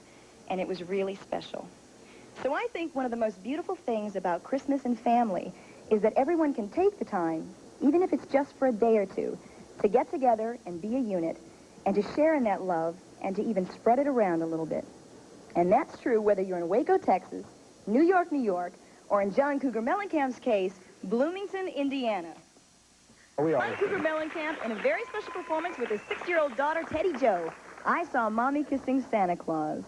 and it was really special. So I think one of the most beautiful things about Christmas and family is that everyone can take the time, even if it's just for a day or two, to get together and be a unit, and to share in that love, and to even spread it around a little bit. And that's true whether you're in Waco, Texas, New York, New York, or in John Cougar Mellencamp's case, Bloomington, Indiana. John Cougar Mellencamp in a very special performance with his 6-year-old daughter, Teddy Jo. I Saw Mommy Kissing Santa Claus.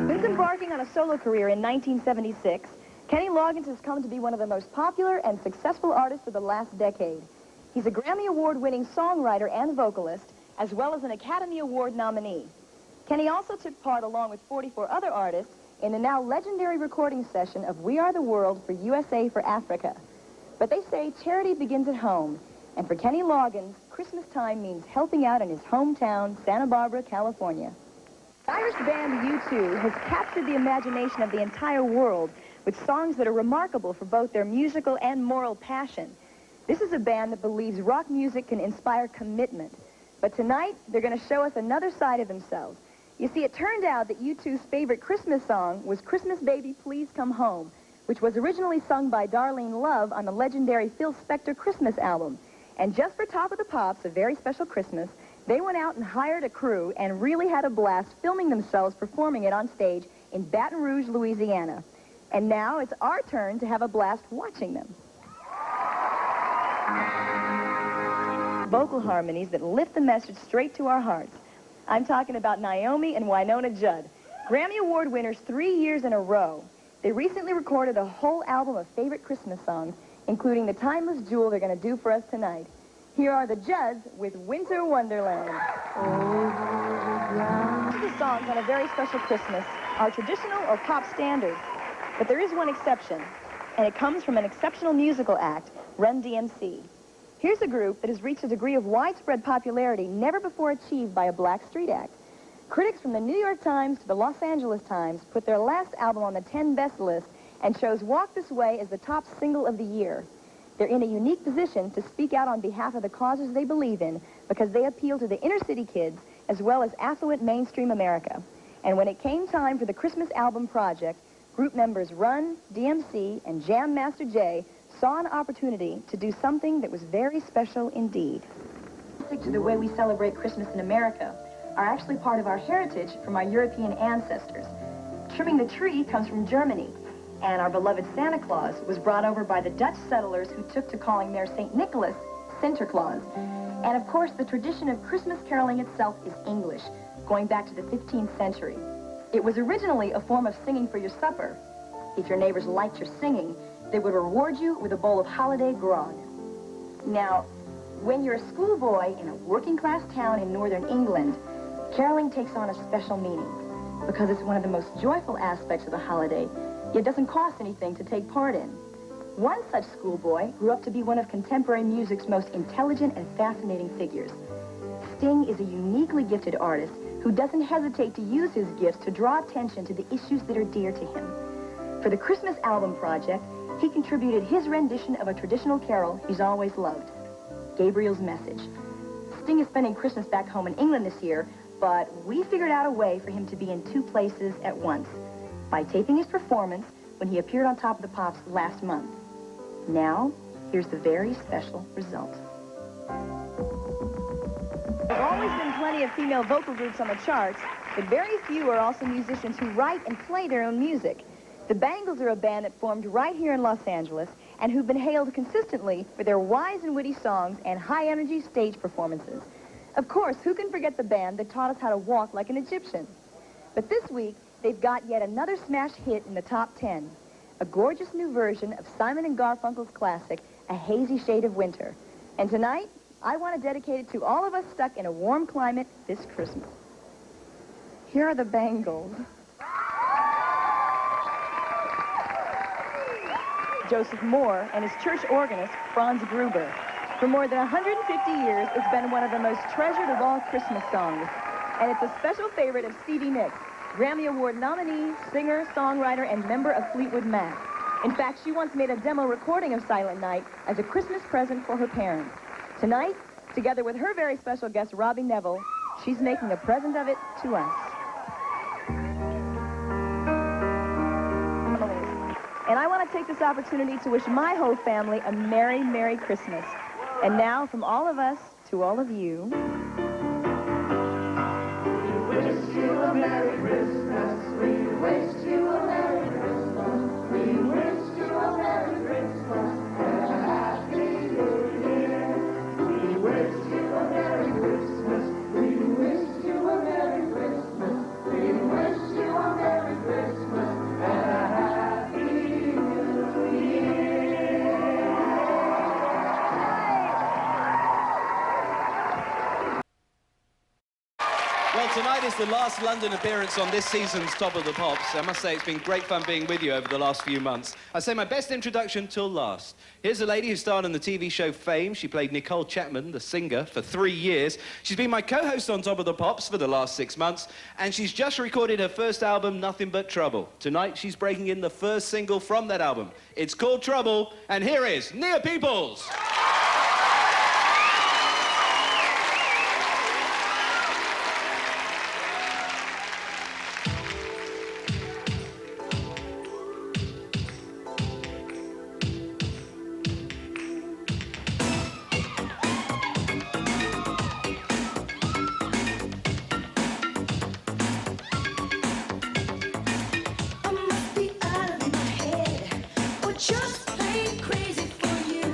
Since embarking on a solo career in 1976, Kenny Loggins has come to be one of the most popular and successful artists of the last decade. He's a Grammy Award-winning songwriter and vocalist, as well as an Academy Award nominee. Kenny also took part, along with 44 other artists, in the now legendary recording session of We Are the World for USA for Africa. But they say charity begins at home, and for Kenny Loggins, Christmas time means helping out in his hometown, Santa Barbara, California. The Irish band U2 has captured the imagination of the entire world with songs that are remarkable for both their musical and moral passion. This is a band that believes rock music can inspire commitment. But tonight, they're going to show us another side of themselves. You see, it turned out that U2's favorite Christmas song was Christmas Baby, Please Come Home, which was originally sung by Darlene Love on the legendary Phil Spector Christmas album. And just for Top of the Pops, A Very Special Christmas, they went out and hired a crew and really had a blast filming themselves performing it on stage in Baton Rouge, Louisiana. And now it's our turn to have a blast watching them. Vocal harmonies that lift the message straight to our hearts. I'm talking about Naomi and Winona Judd, Grammy Award winners 3 years in a row. They recently recorded a whole album of favorite Christmas songs, including the timeless jewel they're going to do for us tonight. Here are the Judds with Winter Wonderland. The songs on A Very Special Christmas are traditional or pop standards, but there is one exception, and it comes from an exceptional musical act, Run DMC. Here's a group that has reached a degree of widespread popularity never before achieved by a black street act. Critics from the New York Times to the Los Angeles Times put their last album on the 10 best list and chose Walk This Way as the top single of the year. They're in a unique position to speak out on behalf of the causes they believe in because they appeal to the inner city kids as well as affluent mainstream America. And when it came time for the Christmas album project, group members Run, DMC, and Jam Master Jay saw an opportunity to do something that was very special indeed. To the way we celebrate Christmas in America are actually part of our heritage from our European ancestors. Trimming the tree comes from Germany, and our beloved Santa Claus was brought over by the Dutch settlers who took to calling their St. Nicholas Sinterklaas. And of course, the tradition of Christmas caroling itself is English, going back to the 15th century. It was originally a form of singing for your supper. If your neighbors liked your singing, they would reward you with a bowl of holiday grog. Now, when you're a schoolboy in a working-class town in northern England, caroling takes on a special meaning because it's one of the most joyful aspects of the holiday, yet doesn't cost anything to take part in. One such schoolboy grew up to be one of contemporary music's most intelligent and fascinating figures. Sting is a uniquely gifted artist who doesn't hesitate to use his gifts to draw attention to the issues that are dear to him. For the Christmas album project, he contributed his rendition of a traditional carol he's always loved, Gabriel's Message. Sting is spending Christmas back home in England this year, but we figured out a way for him to be in 2 places at once by taping his performance when he appeared on Top of the Pops last month. Now, Here's the very special result. There's always been plenty of female vocal groups on the charts, but very few are also musicians who write and play their own music. The Bangles are a band that formed right here in Los Angeles and who've been hailed consistently for their wise and witty songs and high-energy stage performances. Of course, who can forget the band that taught us how to walk like an Egyptian? But this week, they've got yet another smash hit in the top 10, a gorgeous new version of Simon & Garfunkel's classic, A Hazy Shade of Winter. And tonight, I want to dedicate it to all of us stuck in a warm climate this Christmas. Here are the Bangles. Joseph Moore and his church organist, Franz Gruber. For more than 150 years, it's been one of the most treasured of all Christmas songs. And it's a special favorite of Stevie Nicks, Grammy Award nominee, singer, songwriter, and member of Fleetwood Mac. In fact, she once made a demo recording of Silent Night as a Christmas present for her parents. Tonight, together with her very special guest, Robbie Neville, she's making a present of it to us. And I want to take this opportunity to wish my whole family a Merry, Merry Christmas. And now, from all of us to all of you. We wish you a Merry Christmas. We wish you a Merry Christmas. We wish you a Merry Christmas and a Happy New Year. We wish you a Merry Christmas. We wish you a Merry Christmas. We wish you a Merry Christmas and a Happy New Year. Well, tonight is the last London appearance on this season's Top of the Pops. I must say it's been great fun being with you over the last few months. I say my best introduction till last. Here's a lady who starred on the TV show Fame. She played Nicole Chapman, the singer, for 3 years. She's been my co-host on Top of the Pops for the last 6 months, and she's just recorded her first album, Nothing But Trouble. Tonight, she's breaking in the first single from that album. It's called Trouble, and here is Nia Peeples. Just plain crazy for you.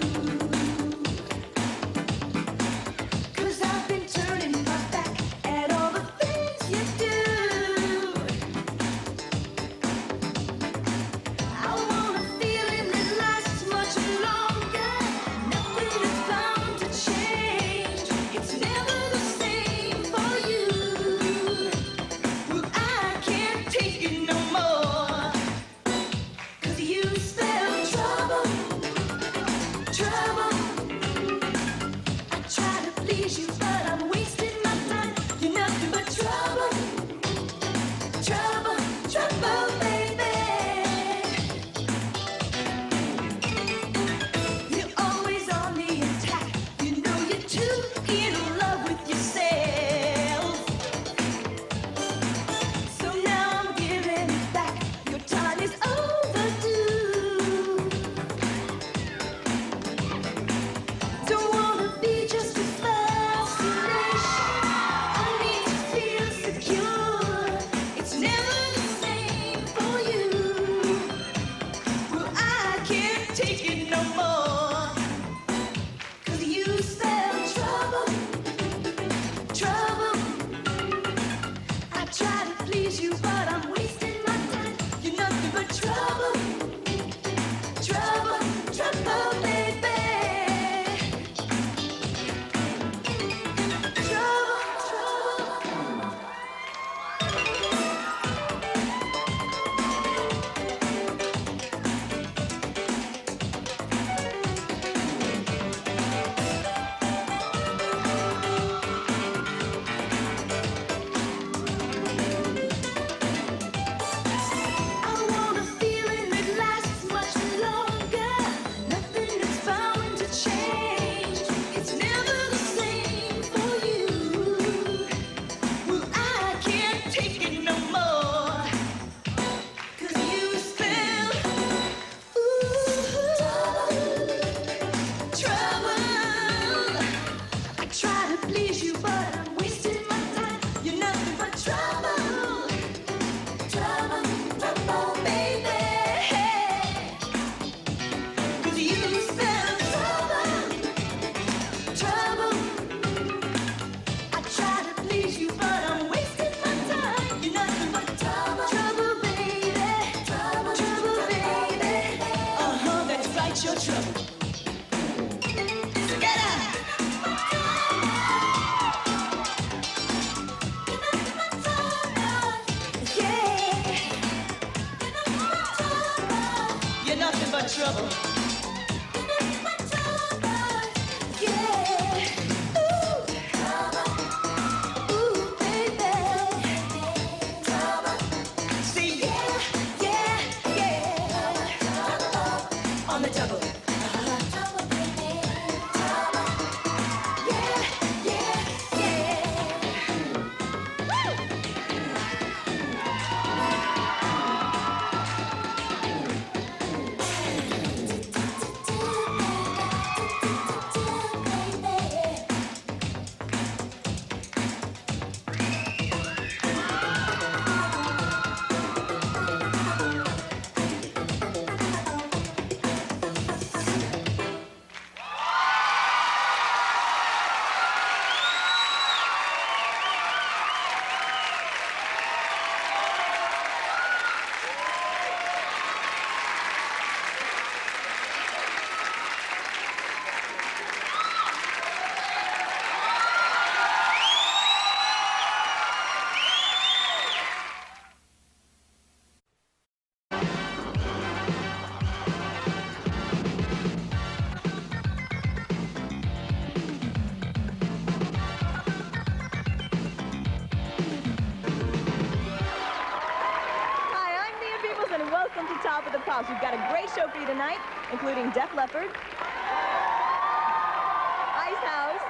got trouble. Welcome to Top of the Pops. We've got a great show for you tonight, including Def Leppard, Ice House,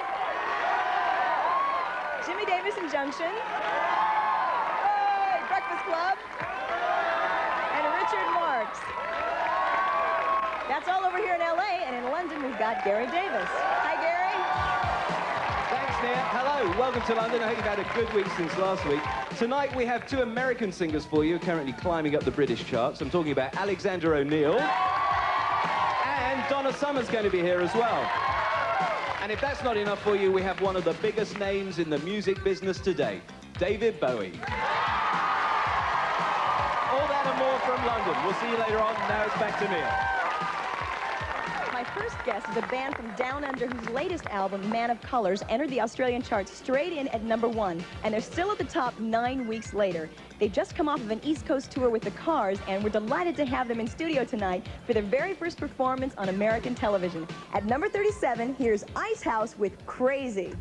Jimmy Davis and Junction, Breakfast Club, and Richard Marx. That's all over here in LA, and in London we've got Gary Davis. Hi, Gary. Thanks, Nia. Hello, welcome to London. I hope you've had a good week since last week. Tonight we have two American singers for you, currently climbing up the British charts. I'm talking about Alexander O'Neill, and Donna Summer's going to be here as well. And if that's not enough for you, we have one of the biggest names in the music business today, David Bowie. All that and more from London. We'll see you later on. Now it's back to Nia. My first guest is a band from Down Under whose latest album, Man of Colors, entered the Australian charts straight in at #1, and they're still at the top 9 weeks later. They've just come off of an East Coast tour with the Cars, and we're delighted to have them in studio tonight for their very first performance on American television. At number 37, here's Ice House with Crazy.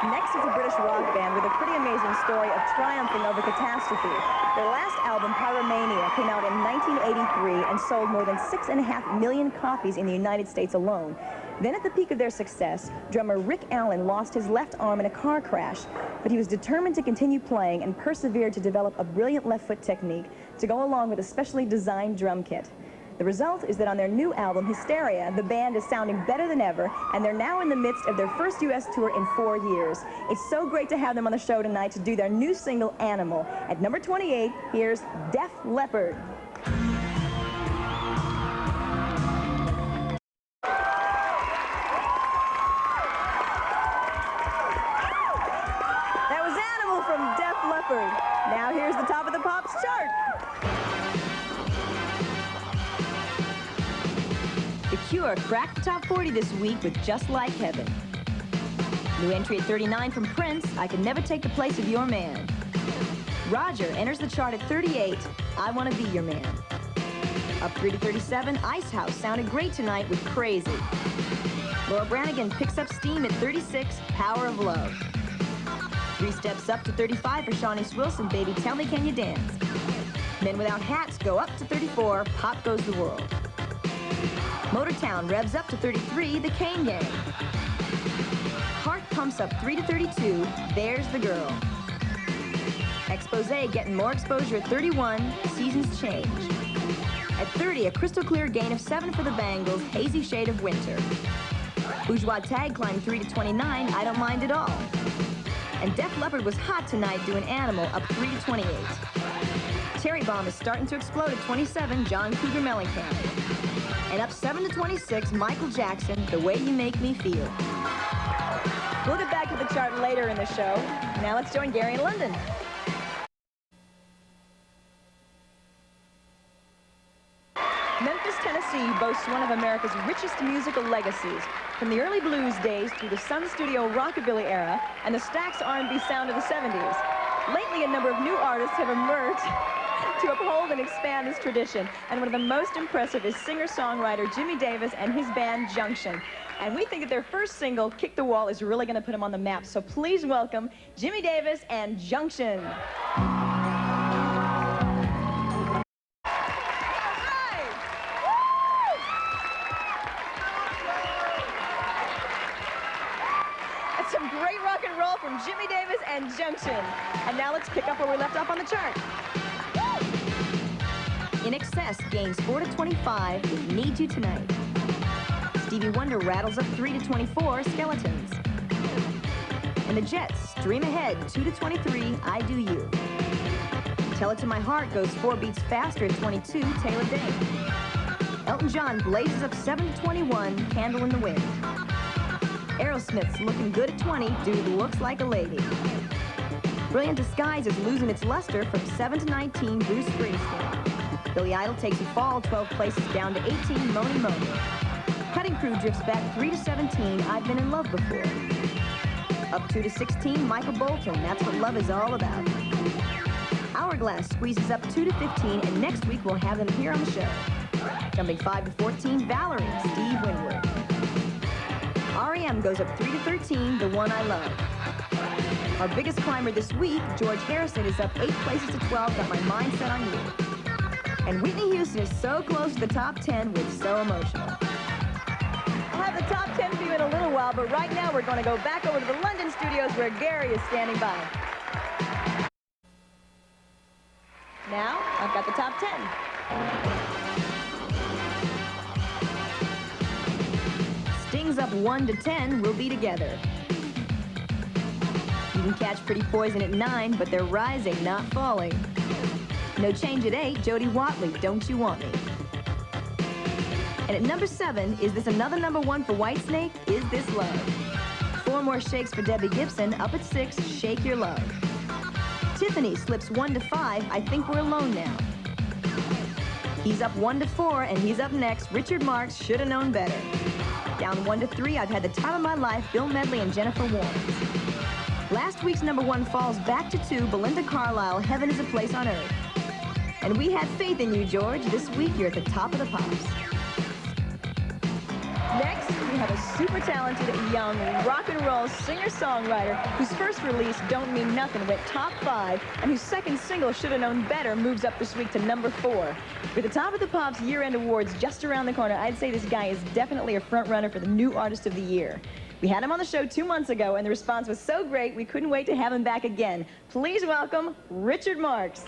Next is a British rock band with a pretty amazing story of triumphing over catastrophe. Their last album, Pyromania, came out in 1983 and sold more than 6.5 million copies in the United States alone. Then at the peak of their success, drummer Rick Allen lost his left arm in a car crash, but he was determined to continue playing and persevered to develop a brilliant left foot technique to go along with a specially designed drum kit. The result is that on their new album, Hysteria, the band is sounding better than ever, and they're now in the midst of their first U.S. tour in 4 years. It's so great to have them on the show tonight to do their new single, Animal. At number 28, here's Def Leppard. That was Animal from Def Leppard. Now here's the Top of the Pops chart. The Cure cracked the top 40 this week with Just Like Heaven. New entry at 39 from Prince, I Could Never Take the Place of Your Man. Roger enters the chart at 38, I Want to Be Your Man. Up 3 to 37, Ice House sounded great tonight with Crazy. Laura Branigan picks up steam at 36, Power of Love. 3 steps up to 35 for Shawnee Wilson, Baby Tell Me Can You Dance. Men Without Hats go up to 34, Pop Goes the World. Motortown revs up to 33, The Kane Gang. Heart pumps up 3 to 32, There's the Girl. Exposé getting more exposure at 31, Seasons Change. At 30, a crystal clear gain of 7 for the Bangles, Hazy Shade of Winter. Bourgeois Tag climbed 3 to 29, I Don't Mind at All. And Def Leppard was hot tonight doing Animal, up 3 to 28. Cherry Bomb is starting to explode at 27, John Cougar Mellencamp. And up 7 to 26, Michael Jackson, The Way You Make Me Feel. We'll get back to the chart later in the show. Now let's join Gary in London. Memphis, Tennessee boasts one of America's richest musical legacies. From the early blues days through the Sun Studio rockabilly era and the Stax R&B sound of the 70s. Lately, a number of new artists have emerged to uphold and expand this tradition. And one of the most impressive is singer-songwriter Jimmy Davis and his band Junction. And we think that their first single, Kick the Wall, is really going to put them on the map. So please welcome Jimmy Davis and Junction. That's some great rock and roll from Jimmy Davis and Junction. And now let's pick up where we left off on the chart. In Excess gains 4 to 25 with Need You Tonight. Stevie Wonder rattles up 3 to 24, Skeletons. And the Jets stream ahead 2 to 23, I Do You. Tell It to My Heart goes 4 beats faster at 22, Taylor Dane. Elton John blazes up 7 to 21, Candle in the Wind. Aerosmith's looking good at 20, Dude Looks Like a Lady. Brilliant Disguise is losing its luster from 7 to 19, Bruce Springsteen. Billy Idol takes a fall 12 places down to 18, Moni Moni. Cutting Crew drifts back 3 to 17, I've Been in Love Before. Up 2 to 16, Michael Bolton, That's What Love Is All About. Hourglass squeezes up 2 to 15, and next week we'll have them here on the show. Jumping 5 to 14, Valerie, Steve Winwood. R.E.M. goes up 3 to 13, The One I Love. Our biggest climber this week, George Harrison, is up 8 places to 12, Got My Mind Set on You. And Whitney Houston is so close to the top 10 with So Emotional. We'll have the top 10 for you in a little while, but right now we're going to go back over to the London studios where Gary is standing by. Now, I've got the top 10. Sting's up 1 to 10, We'll Be Together. You can catch Pretty Poison at 9, but they're rising, not falling. No Change at 8, Jody Watley, Don't You Want Me. And at number 7, is this another number 1 for Whitesnake? Is This Love? 4 more shakes for Debbie Gibson. Up at 6, Shake Your Love. Tiffany slips 1 to 5, I Think We're Alone Now. He's up 1 to 4, and he's up next, Richard Marx, Shoulda Known Better. Down 1 to 3, I've Had the Time of My Life, Bill Medley and Jennifer Warnes. Last week's number 1 falls back to 2, Belinda Carlisle, Heaven is a Place on Earth. And we had faith in you, George. This week, you're at the top of the pops. Next, we have a super talented young rock and roll singer-songwriter whose first release, Don't Mean Nothing, went top 5, and whose second single, Shoulda Known Better, moves up this week to number 4. With the Top of the Pops year-end awards just around the corner, I'd say this guy is definitely a front-runner for the new Artist of the Year. We had him on the show 2 months ago, and the response was so great, we couldn't wait to have him back again. Please welcome Richard Marx.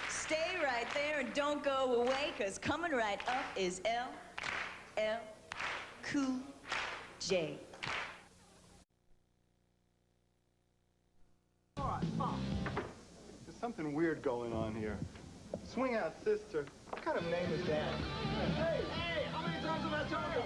Stay right there and don't go away, because coming right up is LL Cool J. There's something weird going on here. Swing Out Sister. What kind of name is that? Hey, how many times have I told you?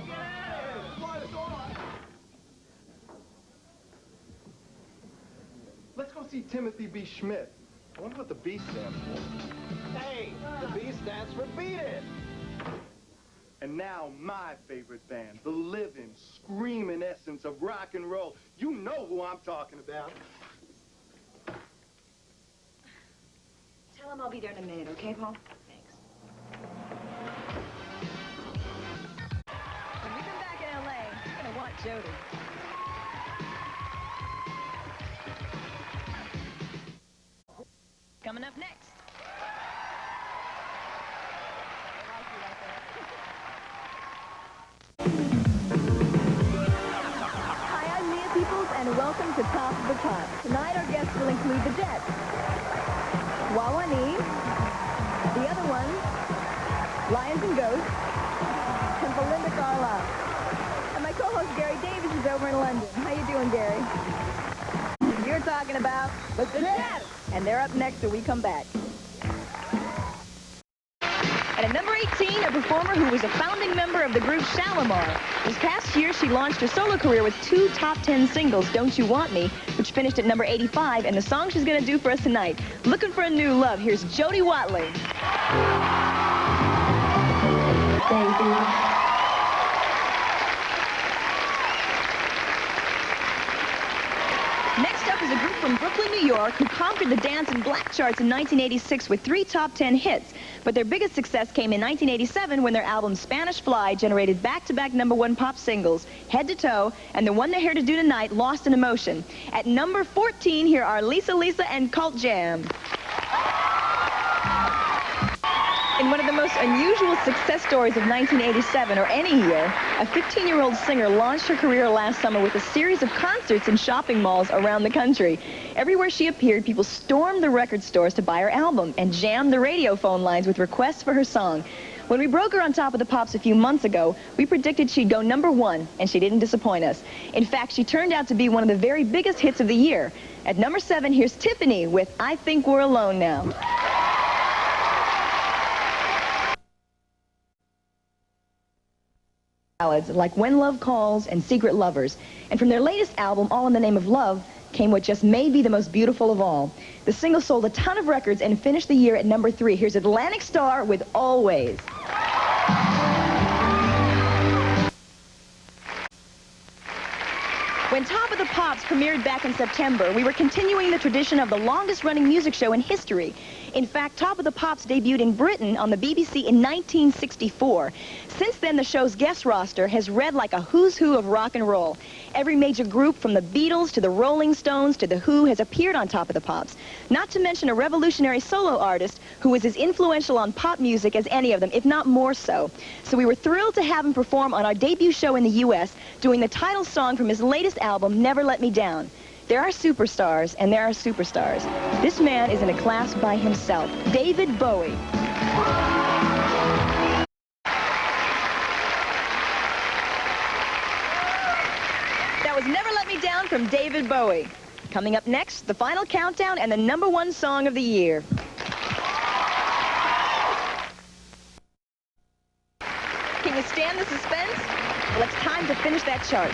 Let's go see Timothy B. Schmidt. I wonder what the B stands for. Hey, the B stands for Beat It. And now my favorite band, the living, screaming essence of rock and roll. You know who I'm talking about. Tell him I'll be there in a minute, okay, Paul? Thanks. When we come back in L.A., you're going to want Jody. Coming up next. Hi, I'm Nia Peeples, and welcome to Top of the Pops. Tonight, our guests will include the Jets, Wawani, the other one, Lions and Ghosts, and Belinda Carlisle. And my co-host Gary Davis is over in London. How you doing, Gary? You're talking about the Jets. And they're up next till we come back. And at number 18, a performer who was a founding member of the group Shalimar. This past year, she launched her solo career with 2 top 10 singles, Don't You Want Me, which finished at number 85, and the song she's going to do for us tonight, Looking for a New Love. Here's Jody Watley. Baby. from Brooklyn, New York, who conquered the dance and black charts in 1986 with 3 top 10 hits. But their biggest success came in 1987 when their album Spanish Fly generated back-to-back #1 pop singles, Head to Toe, and the one they're here to do tonight, Lost in Emotion. At number 14, here are Lisa Lisa and Cult Jam. In one of the most unusual success stories of 1987, or any year, a 15-year-old singer launched her career last summer with a series of concerts in shopping malls around the country. Everywhere she appeared, people stormed the record stores to buy her album and jammed the radio phone lines with requests for her song. When we broke her on Top of the Pops a few months ago, we predicted she'd go #1, and she didn't disappoint us. In fact, she turned out to be one of the very biggest hits of the year. At number 7, here's Tiffany with I Think We're Alone Now. Ballads like When Love Calls and Secret Lovers. And from their latest album, All in the Name of Love, came what just may be the most beautiful of all. The single sold a ton of records and finished the year at number 3. Here's Atlantic Star with Always. When Top of the Pops premiered back in September, we were continuing the tradition of the longest-running music show in history. In fact, Top of the Pops debuted in Britain on the BBC in 1964. Since then, the show's guest roster has read like a who's who of rock and roll. Every major group, from the Beatles to the Rolling Stones to the Who, has appeared on Top of the Pops. Not to mention a revolutionary solo artist who was as influential on pop music as any of them, if not more so. So we were thrilled to have him perform on our debut show in the U.S., doing the title song from his latest album, Never Let Me Down. There are superstars, and there are superstars. This man is in a class by himself, David Bowie. That was Never Let Me Down from David Bowie. Coming up next, the final countdown and the #1 song of the year. Can you stand the suspense? Well, it's time to finish that chart.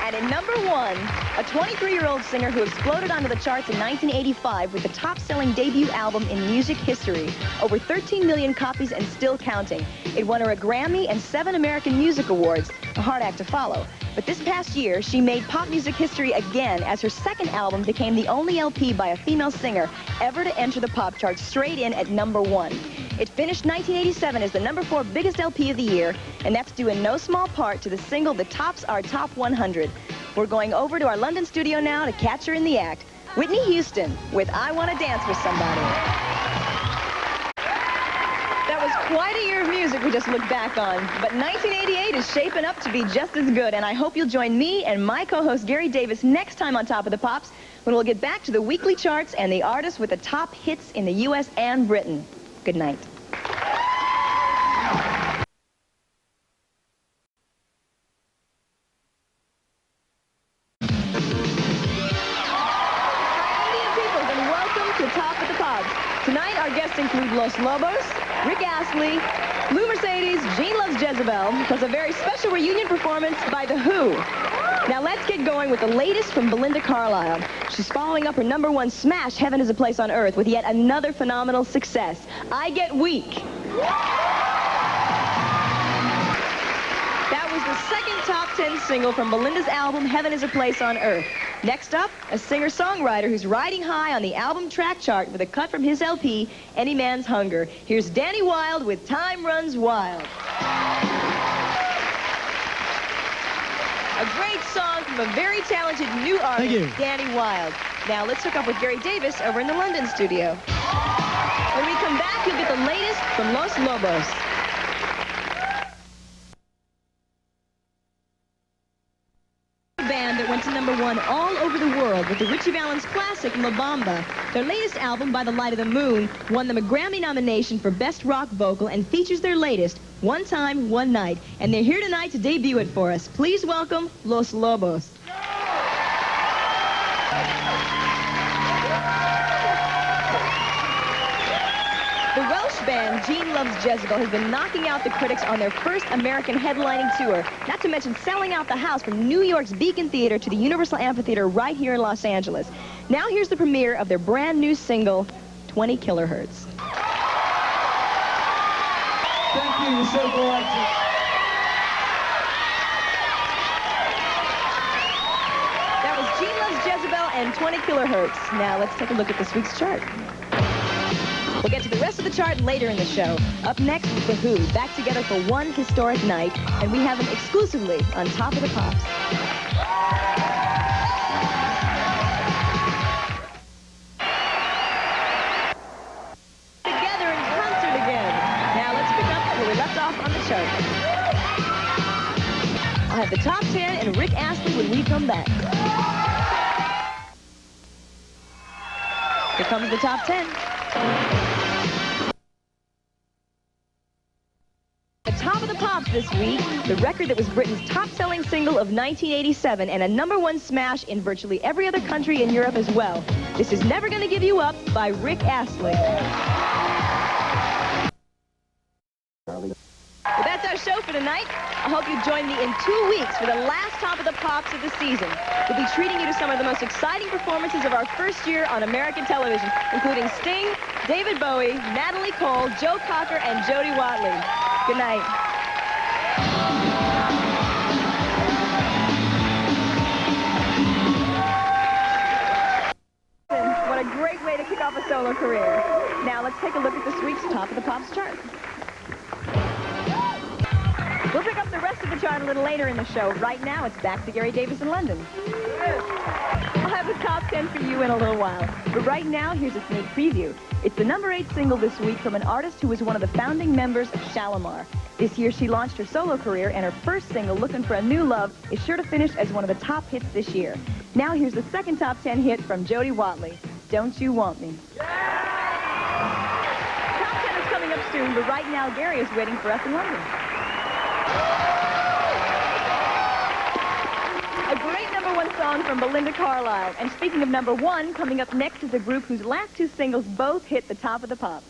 And at number 1, a 23-year-old singer who exploded onto the charts in 1985 with the top-selling debut album in music history. Over 13 million copies and still counting. It won her a Grammy and 7 American Music Awards, a hard act to follow. But this past year, she made pop music history again as her second album became the only LP by a female singer ever to enter the pop charts straight in at number 1. It finished 1987 as the number 4 biggest LP of the year, and that's due in no small part to the single that tops our top 100. We're going over to our London studio now to catch her in the act. Whitney Houston with I Want to Dance with Somebody. That was quite a year of music we just looked back on, but 1988 is shaping up to be just as good, and I hope you'll join me and my co-host Gary Davis next time on Top of the Pops when we'll get back to the weekly charts and the artists with the top hits in the U.S. and Britain. Good night. Tonight, our guests include Los Lobos, Rick Astley, Lou Mercedes, Gene Loves Jezebel, plus a very special reunion performance by The Who. Now let's get going with the latest from Belinda Carlisle. She's following up her #1 smash, Heaven is a Place on Earth, with yet another phenomenal success, I Get Weak. That was the second top 10 single from Belinda's album, Heaven is a Place on Earth. Next up, a singer-songwriter who's riding high on the album track chart with a cut from his LP, Any Man's Hunger. Here's Danny Wilde with Time Runs Wild. A great song from a very talented new artist, Danny Wilde. Now let's hook up with Gary Davis over in the London studio. When we come back, you'll get the latest from Los Lobos. Band that went to #1 all over the world with the Ritchie Valens classic La Bamba. Their latest album, By the Light of the Moon, won them a Grammy nomination for Best Rock Vocal and features their latest, One Time, One Night. And they're here tonight to debut it for us. Please welcome Los Lobos. The Welsh band Gene Loves Jezebel has been knocking out the critics on their first American headlining tour, not to mention selling out the house from New York's Beacon Theater to the Universal Amphitheater right here in Los Angeles. Now here's the premiere of their brand new single, 20 Kilohertz. Thank you, you're so delightful. That was Gene Loves Jezebel and 20 kilohertz. Now let's take a look at this week's chart. We'll get to the rest of the chart later in the show. Up next, The Who, back together for one historic night, and we have them exclusively on Top of the Pops. Together in concert again. Now let's pick up where we left off on the chart. I'll have the top 10 and Rick Astley when we come back. Here comes the top 10. The Top of the Pops this week, the record that was Britain's top-selling single of 1987 and a #1 smash in virtually every other country in Europe as well. This is Never Gonna Give You Up by Rick Astley. Well, that's our show for tonight. I hope you join me in 2 weeks for the last Top of the Pops of the season. We'll be treating you to some of the most exciting performances of our first year on American television, including Sting, David Bowie, Natalie Cole, Joe Cocker, and Jody Watley. Good night. What a great way to kick off a solo career. Now let's take a look at this week's Top of the Pops chart. We'll pick up the rest of the chart a little later in the show. Right now, it's back to Gary Davis in London. I'll have the top 10 for you in a little while. But right now, here's a sneak preview. It's the #8 single this week from an artist who was one of the founding members of Shalimar. This year, she launched her solo career, and her first single, Looking for a New Love, is sure to finish as one of the top hits this year. Now, here's the second top 10 hit from Jody Watley, Don't You Want Me? Top 10 is coming up soon, but right now, Gary is waiting for us in London. A great #1 song from Belinda Carlisle. And speaking of #1, coming up next is a group whose last 2 singles both hit the Top of the Pops.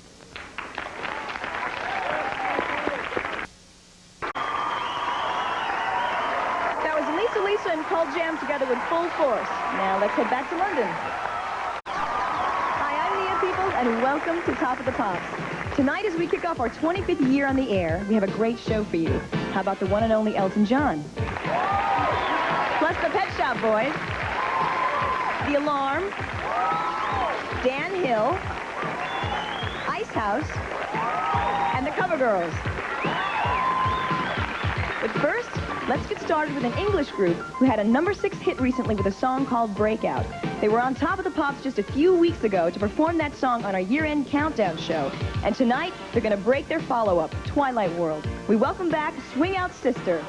That was Lisa and Paul Jam together with Full Force. Now let's head back to London. Hi, I'm Nia Peeples, and welcome to Top of the Pops. Tonight, as we kick off our 25th year on the air, we have a great show for you. How about the one and only Elton John? Plus the Pet Shop Boys, The Alarm, Dan Hill, Ice House, and the Cover Girls. But first, let's get started with an English group who had a #6 hit recently with a song called Breakout. They were on Top of the Pops just a few weeks ago to perform that song on our year-end countdown show. And tonight, they're going to break their follow-up, Twilight World. We welcome back Swing Out Sister.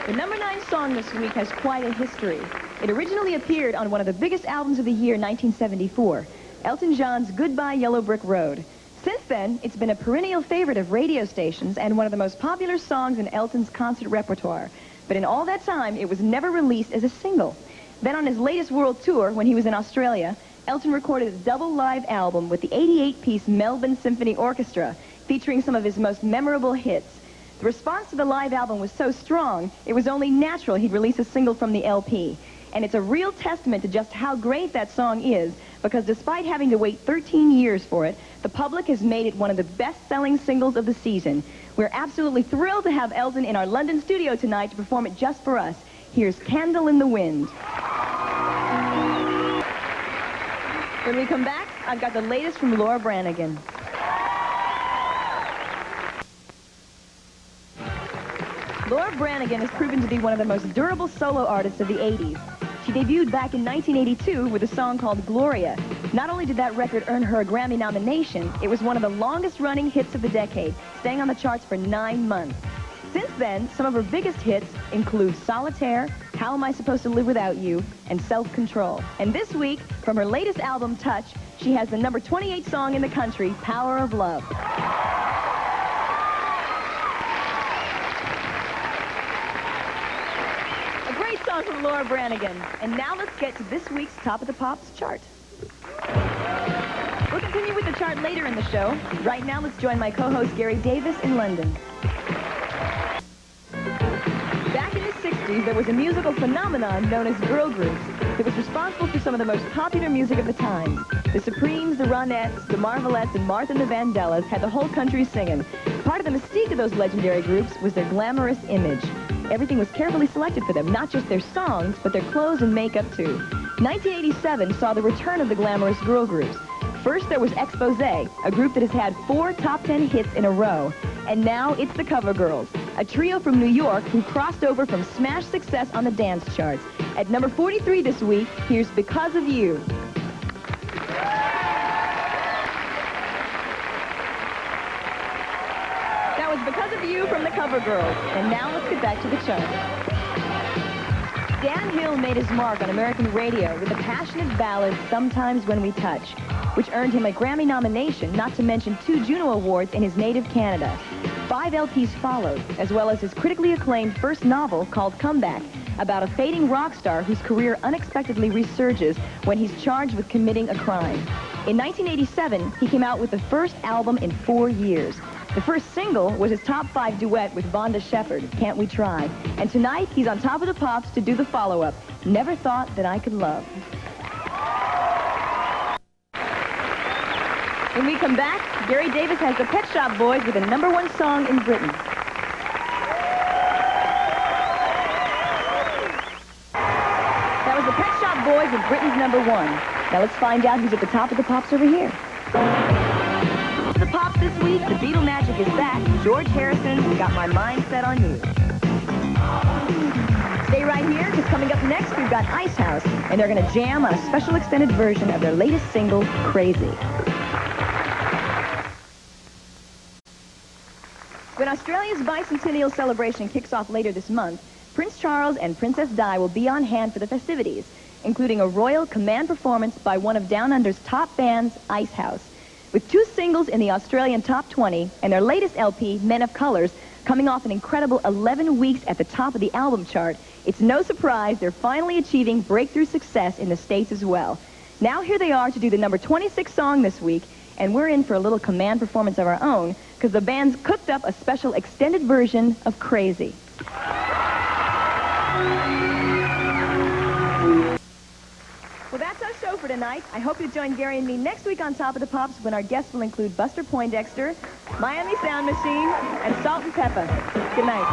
The #9 song this week has quite a history. It originally appeared on one of the biggest albums of the year, 1974, Elton John's Goodbye Yellow Brick Road. Since then, it's been a perennial favorite of radio stations and one of the most popular songs in Elton's concert repertoire. But in all that time, it was never released as a single. Then on his latest world tour, when he was in Australia, Elton recorded a double live album with the 88-piece Melbourne Symphony Orchestra, featuring some of his most memorable hits. The response to the live album was so strong, it was only natural he'd release a single from the LP. And it's a real testament to just how great that song is, because despite having to wait 13 years for it, the public has made it one of the best-selling singles of the season. We're absolutely thrilled to have Elton in our London studio tonight to perform it just for us. Here's Candle in the Wind. When we come back, I've got the latest from Laura Branigan. Laura Branigan has proven to be one of the most durable solo artists of the 80s. She debuted back in 1982 with a song called Gloria. Not only did that record earn her a Grammy nomination, it was one of the longest-running hits of the decade, staying on the charts for 9 months. Since then, some of her biggest hits include Solitaire, How Am I Supposed to Live Without You, and Self-Control. And this week, from her latest album, Touch, she has the #28 song in the country, Power of Love. Song from Laura Branigan. And now let's get to this week's Top of the Pops chart. We'll continue with the chart later in the show. Right now, let's join my co-host Gary Davis in London. Back in the 60s, there was a musical phenomenon known as girl groups that was responsible for some of the most popular music of the time. The The Supremes, the Ronettes, the Marvelettes, and Martha and the Vandellas had the whole country singing. Part of the mystique of those legendary groups was their glamorous image. Everything was carefully selected for them, not just their songs, but their clothes and makeup, too. 1987 saw the return of the glamorous girl groups. First, there was Exposé, a group that has had 4 top 10 hits in a row. And now it's the Cover Girls, a trio from New York who crossed over from smash success on the dance charts. At number 43 this week, here's Because of You. That was Because of You from the Cover Girls. And now let's get back to the chart. Dan Hill made his mark on American radio with the passionate ballad Sometimes When We Touch, which earned him a Grammy nomination, not to mention 2 Juno Awards in his native Canada. 5 LPs followed, as well as his critically acclaimed first novel called Comeback, about a fading rock star whose career unexpectedly resurges when he's charged with committing a crime. In 1987, he came out with the first album in 4 years. The first single was his top 5 duet with Vonda Shepard, Can't We Try? And tonight, he's on Top of the Pops to do the follow-up, Never Thought That I Could Love. When we come back, Gary Davis has the Pet Shop Boys with a #1 song in Britain. That was the Pet Shop Boys with Britain's #1. Now let's find out who's at the top of the Pops over here. The Pops this week, the Beatle magic is back. George Harrison's Got My Mind Set on You. Stay right here, because coming up next, we've got Ice House, and they're going to jam on a special extended version of their latest single, Crazy. When Australia's bicentennial celebration kicks off later this month, Prince Charles and Princess Di will be on hand for the festivities, including a royal command performance by one of Down Under's top bands, Ice House. With 2 singles in the Australian Top 20 and their latest LP, Men of Colors, coming off an incredible 11 weeks at the top of the album chart, it's no surprise they're finally achieving breakthrough success in the States as well. Now here they are to do the number 26 song this week, and we're in for a little command performance of our own, because the band's cooked up a special extended version of Crazy. Well, that's our show for tonight. I hope you join Gary and me next week on Top of the Pops when our guests will include Buster Poindexter, Miami Sound Machine, and Salt and Pepper. Good night.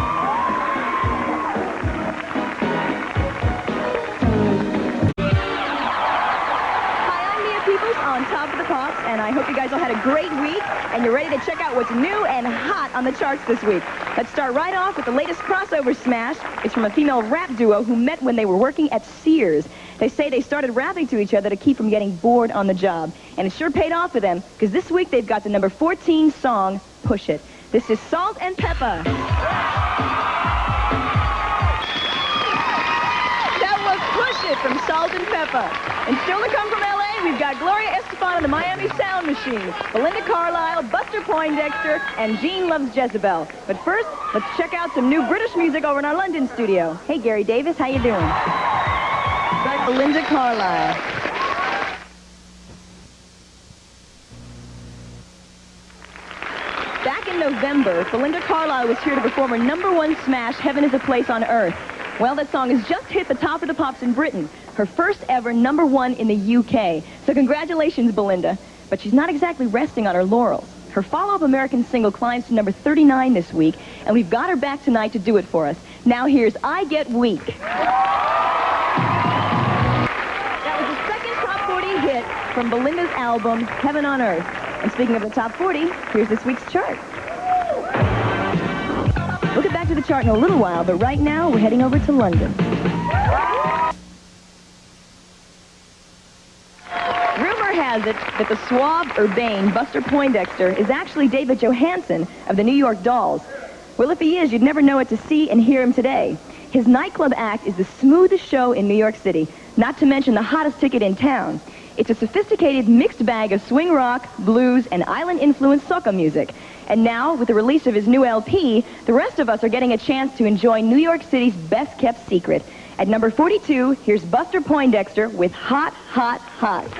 Peeples on Top of the Pops, and I hope you guys all had a great week, and you're ready to check out what's new and hot on the charts this week. Let's start right off with the latest crossover smash. It's from a female rap duo who met when they were working at Sears. They say they started rapping to each other to keep from getting bored on the job, and it sure paid off for them, because this week they've got the number 14 song, Push It. This is Salt and Pepper. That was Push It from Salt and Pepper. And still to come from L.A., we've got Gloria Estefan and the Miami Sound Machine, Belinda Carlisle, Buster Poindexter, and Gene Loves Jezebel. But first, let's check out some new British music over in our London studio. Hey, Gary Davis, how you doing? Belinda Carlisle. Back in November, Belinda Carlisle was here to perform her #1 smash, Heaven is a Place on Earth. Well, that song has just hit the top of the pops in Britain, her first ever #1 in the UK. So congratulations, Belinda. But she's not exactly resting on her laurels. Her follow-up American single climbs to number 39 this week, and we've got her back tonight to do it for us. Now here's I Get Weak. That was the second top 40 hit from Belinda's album, Heaven on Earth. And speaking of the top 40, here's this week's chart. We'll get back to the chart in a little while, but right now we're heading over to London. Rumor has it that the suave, urbane Buster Poindexter is actually David Johansen of the New York Dolls. Well, if he is, you'd never know it to see and hear him today. His nightclub act is the smoothest show in New York City, not to mention the hottest ticket in town. It's a sophisticated mixed bag of swing rock, blues, and island-influenced soca music. And now, with the release of his new LP, the rest of us are getting a chance to enjoy New York City's best-kept secret. At number 42, here's Buster Poindexter with Hot, Hot, Hot.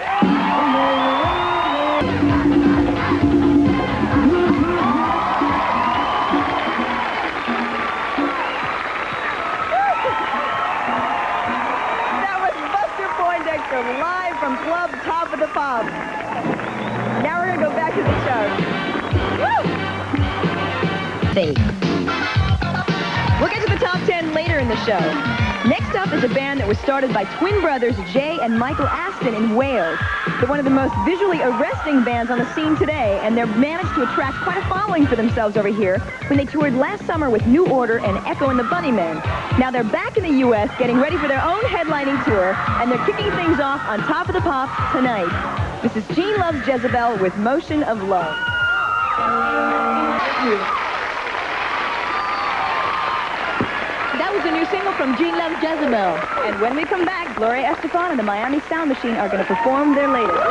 So live from Club Top of the Pops. Now we're going to go back to the show. Woo! Fake. We'll get to the top 10 later in the show. Next up is a band that was started by twin brothers Jay and Michael Aston in Wales. They're one of the most visually arresting bands on the scene today, and they've managed to attract quite a following for themselves over here when they toured last summer with New Order and Echo and the Bunnymen. Now they're back in the U.S. getting ready for their own headlining tour, and they're kicking things off on Top of the Pops tonight. This is Gene Loves Jezebel with Motion of Love. That was a new single from Gene Loves Jezebel. And when we come back, Gloria Estefan and the Miami Sound Machine are going to perform their latest.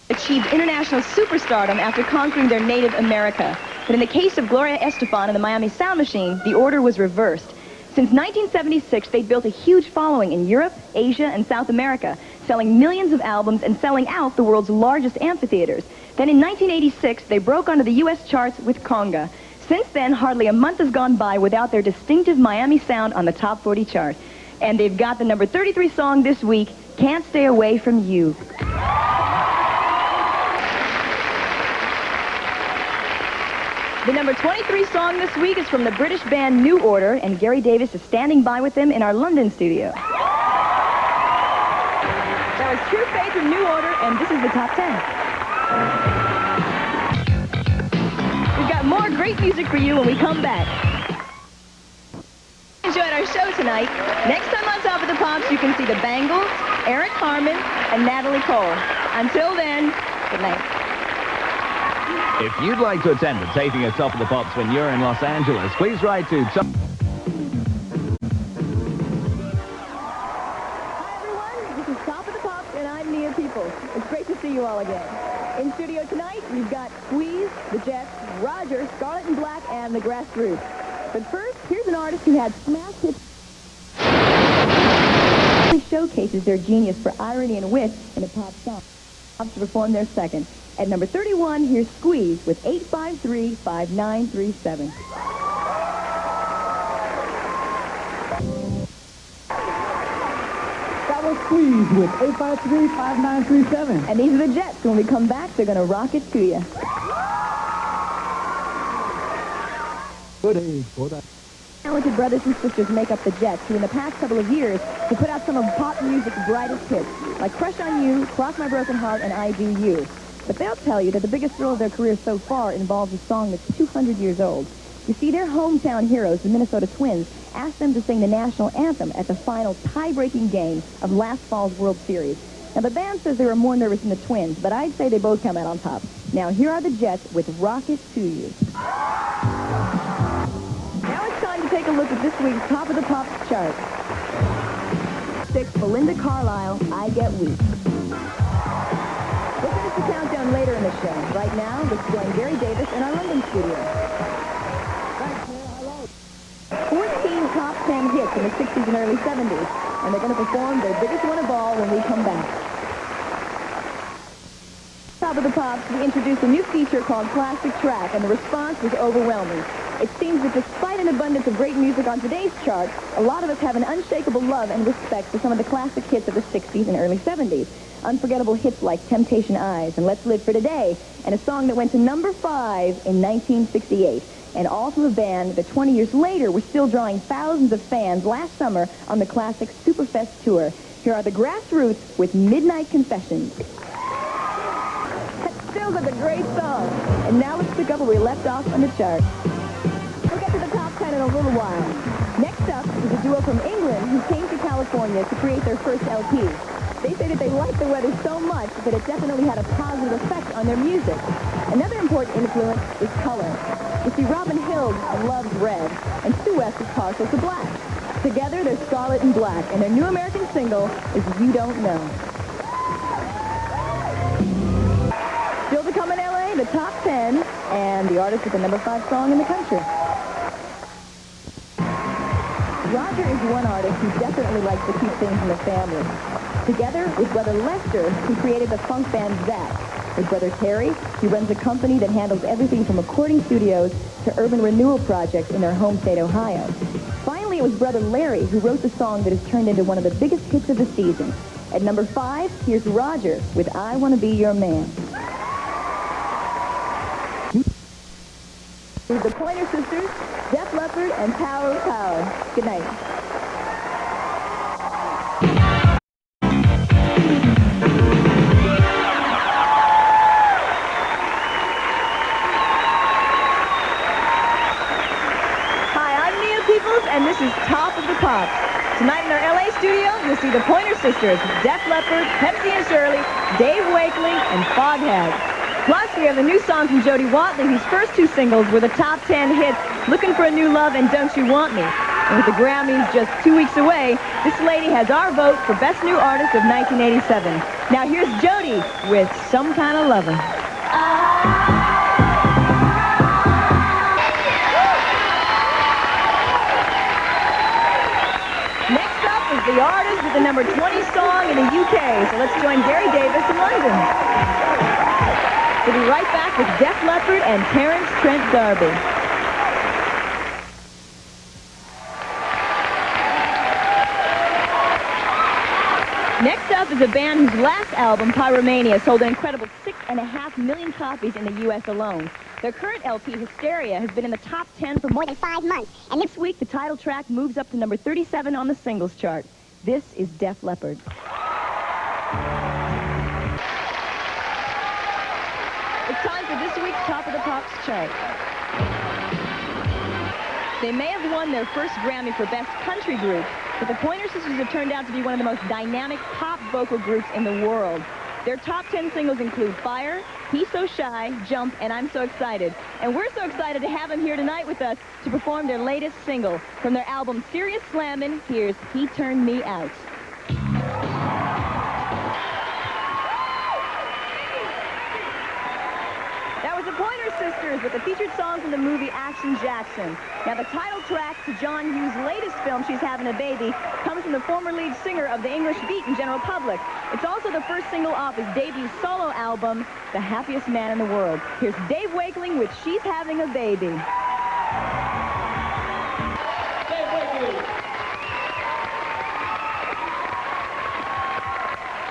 Achieved international superstardom after conquering their native America. But in the case of Gloria Estefan and the Miami Sound Machine, the order was reversed. Since 1976, they built a huge following in Europe, Asia, and South America, selling millions of albums and selling out the world's largest amphitheaters. Then in 1986, they broke onto the U.S. charts with Conga. Since then, hardly a month has gone by without their distinctive Miami sound on the top 40 chart. And they've got the number 33 song this week, Can't Stay Away From You. The number 23 song this week is from the British band New Order, and Gary Davis is standing by with them in our London studio. That was True Faith from New Order, and this is the top 10. We've got more great music for you when we come back. Enjoyed our show tonight. Next time on Top of the Pops, you can see the Bangles, Eric Harmon, and Natalie Cole. Until then, good night. If you'd like to attend the taping of Top of the Pops when you're in Los Angeles, please write to Top... Hi, everyone. This is Top of the Pops, and I'm Nia Peeples. It's great to see you all again. In studio tonight, we've got Squeeze, the Jets, Roger, Scarlet and Black, and the Grassroots. But first, here's an artist who had smash hits. He showcases their genius for irony and wit in a pop song. To perform their second. At number 31, here's Squeeze with 853-5937. That was Squeeze with 853-5937. And these are the Jets. When we come back, they're going to rock it to you. Good age for that. Talented brothers and sisters make up the Jets, who in the past couple of years have put out some of pop music's brightest hits, like Crush on You, Cross My Broken Heart, and I Do You. But they'll tell you that the biggest thrill of their career so far involves a song that's 200 years old. You see, their hometown heroes, the Minnesota Twins, asked them to sing the national anthem at the final tie-breaking game of last fall's World Series. Now, the band says they were more nervous than the Twins, but I'd say they both come out on top. Now, here are the Jets with Rock It To You. Now it's time to take a look at this week's Top of the Pops chart. 6, Belinda Carlisle, I Get Weak. We'll finish the countdown later in the show. Right now, let's join Gary Davis in our London studio. 14 top 10 hits in the 60s and early 70s, and they're going to perform their biggest one of all when we come back. Top of the Pops, we introduced a new feature called Classic Track, and the response was overwhelming. It seems that despite an abundance of great music on today's chart, a lot of us have an unshakable love and respect for some of the classic hits of the 60s and early 70s. Unforgettable hits like Temptation Eyes and Let's Live for Today, and a song that went to number 5 in 1968. And all from a band that 20 years later were still drawing thousands of fans last summer on the classic Superfest tour. Here are the Grassroots with Midnight Confessions. That's still such a great song. And now let's pick up where we left off on the chart. We'll get to the top 10 in a little while. Next up is a duo from England who came to California to create their first LP. They say that they liked the weather so much that it definitely had a positive effect on their music. Another important influence is color. You see, Robin Hill loves red, and Sue West is partial to black. Together, they're Scarlet and Black, and their new American single is You Don't Know. Still to come in L.A., the top 10, and the artist with the number 5 song in the country. Roger is one artist who definitely likes to keep things in the family. Together with brother Lester, he created the funk band Zach. With brother Terry, he runs a company that handles everything from recording studios to urban renewal projects in their home state, Ohio. Finally, it was brother Larry who wrote the song that has turned into one of the biggest hits of the season. At number 5, here's Roger with I Want to Be Your Man. Here's the Pointer Sisters, Def Leppard, and Tower of Power. Good night. And this is Top of the Pops. Tonight in our LA studio, you'll see the Pointer Sisters, Def Leppard, Pepsi and Shirley, Dave Wakeling, and Foghat. Plus, we have a new song from Jody Watley, whose first 2 singles were the top 10 hits, Looking for a New Love and Don't You Want Me. And with the Grammys just 2 weeks away, this lady has our vote for Best New Artist of 1987. Now here's Jody with Some Kind of Lover. The artist with the number 20 song in the UK. So let's join Gary Davis in London. We'll be right back with Def Leppard and Terence Trent D'Arby. Next up is a band whose last album, Pyromania, sold an incredible 6.5 million copies in the U.S. alone. Their current LP, Hysteria, has been in the top 10 for more than 5 months. And next week, the title track moves up to number 37 on the singles chart. This is Def Leppard. It's time for this week's Top of the Pops chart. They may have won their first Grammy for Best Country Group, but the Pointer Sisters have turned out to be one of the most dynamic pop vocal groups in the world. Their top 10 singles include Fire, He's So Shy, Jump, and I'm So Excited. And we're so excited to have them here tonight with us to perform their latest single. From their album Serious Slammin', here's He Turned Me Out. That was the Pointer Sisters with the featured song from the movie Action Jackson. Now, the title track to John Hughes' latest film, She's Having a Baby, comes from the former lead singer of the English Beat and General Public. It's also the first single off his debut solo album, The Happiest Man in the World. Here's Dave Wakeling with She's Having a Baby. Dave Wakeling.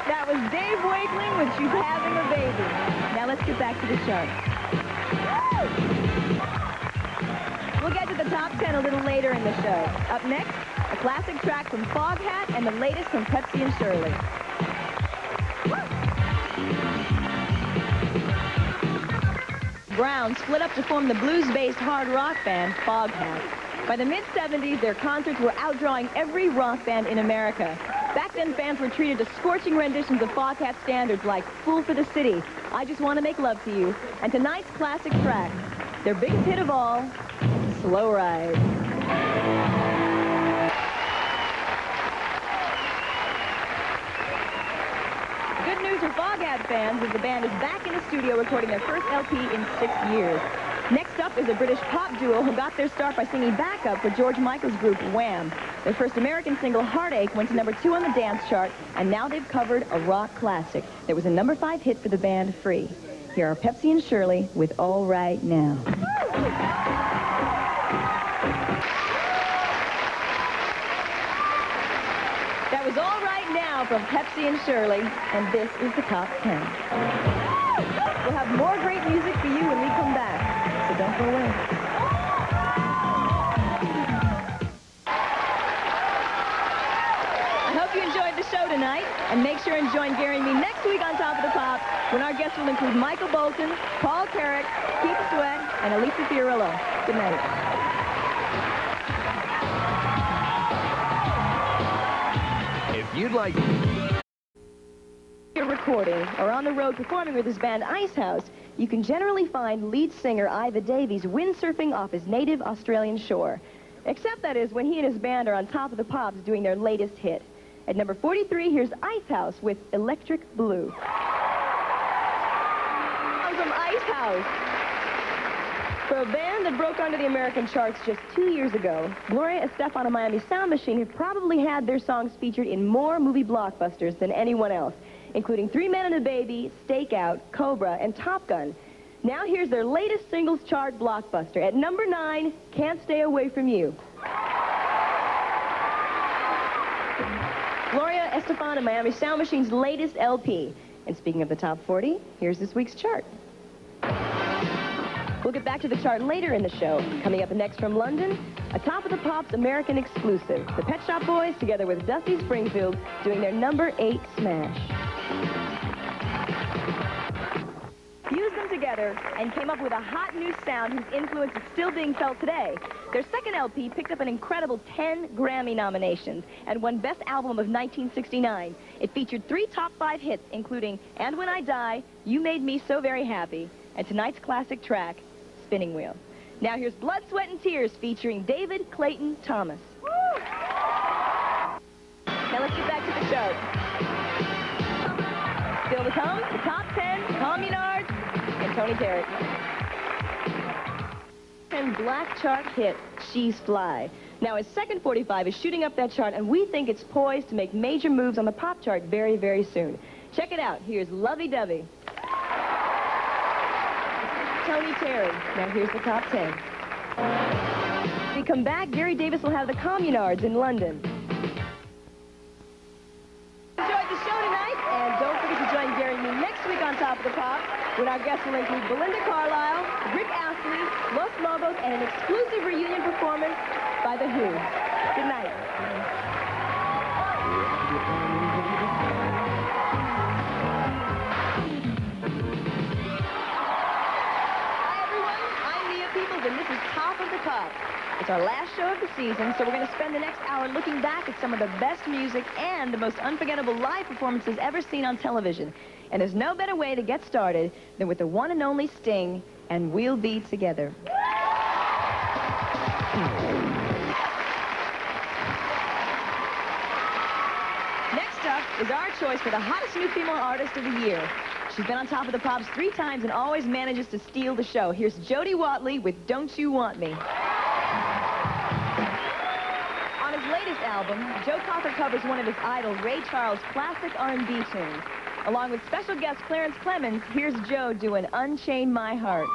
That was Dave Wakeling with She's Having a Baby. Now let's get back to the chart. We'll get to the top 10 a little later in the show. Up next, a classic track from Foghat and the latest from Pepsi and Shirley. Brown split up to form the blues-based hard rock band Foghat. By the mid-70s, their concerts were outdrawing every rock band in America. Back then, fans were treated to scorching renditions of Foghat standards like Fool for the City, I Just Want to Make Love to You, and tonight's classic track, their biggest hit of all, Slow Ride. Good news for Foghat fans is the band is back in the studio recording their first LP in 6 years. Next up is a British pop duo who got their start by singing backup for George Michael's group Wham. Their first American single, Heartache, went to number 2 on the dance chart, and now they've covered a rock classic that was a number 5 hit for the band, Free. Here are Pepsi and Shirley with All Right Now. That was All Right Now from Pepsi and Shirley, and this is the top 10. We'll have more great music for you when we come back, so don't go away. I hope you enjoyed the show tonight, and make sure and join Gary and me next week on Top of the Pops, when our guests will include Michael Bolton, Paul Carrick, Keith Sweat, and Alicia Fiorillo. Good night. If you'd like... You're recording or on the road performing with his band Ice House, you can generally find lead singer Iva Davies windsurfing off his native Australian shore. Except, that is, when he and his band are on Top of the Pops doing their latest hit. At number 43, here's Ice House with Electric Blue. From Ice House. For a band that broke onto the American charts just 2 years ago, Gloria Estefan and Miami Sound Machine have probably had their songs featured in more movie blockbusters than anyone else, including 3 Men and a Baby, Stakeout, Cobra, and Top Gun. Now here's their latest singles chart blockbuster. At number 9, Can't Stay Away From You. Gloria Estefan and Miami Sound Machine's latest LP. And speaking of the top 40, here's this week's chart. We'll get back to the chart later in the show. Coming up next from London, a Top of the Pops American exclusive. The Pet Shop Boys, together with Dusty Springfield, doing their #8 smash. Fused them together and came up with a hot new sound whose influence is still being felt today. Their second LP picked up an incredible 10 Grammy nominations and won Best Album of 1969. It featured 3 top 5 hits, including And When I Die, You Made Me So Very Happy, and tonight's classic track, Spinning Wheel. Now here's Blood, Sweat, and Tears featuring David Clayton Thomas. Woo! Now let's get back to the show. Still to come, the top 10, Communards, and Tony Terry. And black chart hit, She's Fly. Now his second 45 is shooting up that chart, and we think it's poised to make major moves on the pop chart very, very soon. Check it out. Here's Lovey Dovey. Tony Terry. Now here's the top 10. When we come back, Gary Davis will have the Communards in London. Enjoyed the show tonight, and don't forget to join Gary and me next week on Top of the Pops, when our guests will include Belinda Carlisle, Rick Astley, Los Lobos, and an exclusive reunion performance by The Who. Good night. And this is Top of the Pops. It's our last show of the season, so we're going to spend the next hour looking back at some of the best music and the most unforgettable live performances ever seen on television. And there's no better way to get started than with the one and only Sting and We'll Be Together. Next up is our choice for the hottest new female artist of the year. She's been on Top of the Pops 3 times and always manages to steal the show. Here's Jody Watley with Don't You Want Me. On his latest album, Joe Cocker covers one of his idol, Ray Charles' classic R&B tunes. Along with special guest Clarence Clemens, here's Joe doing Unchain My Heart.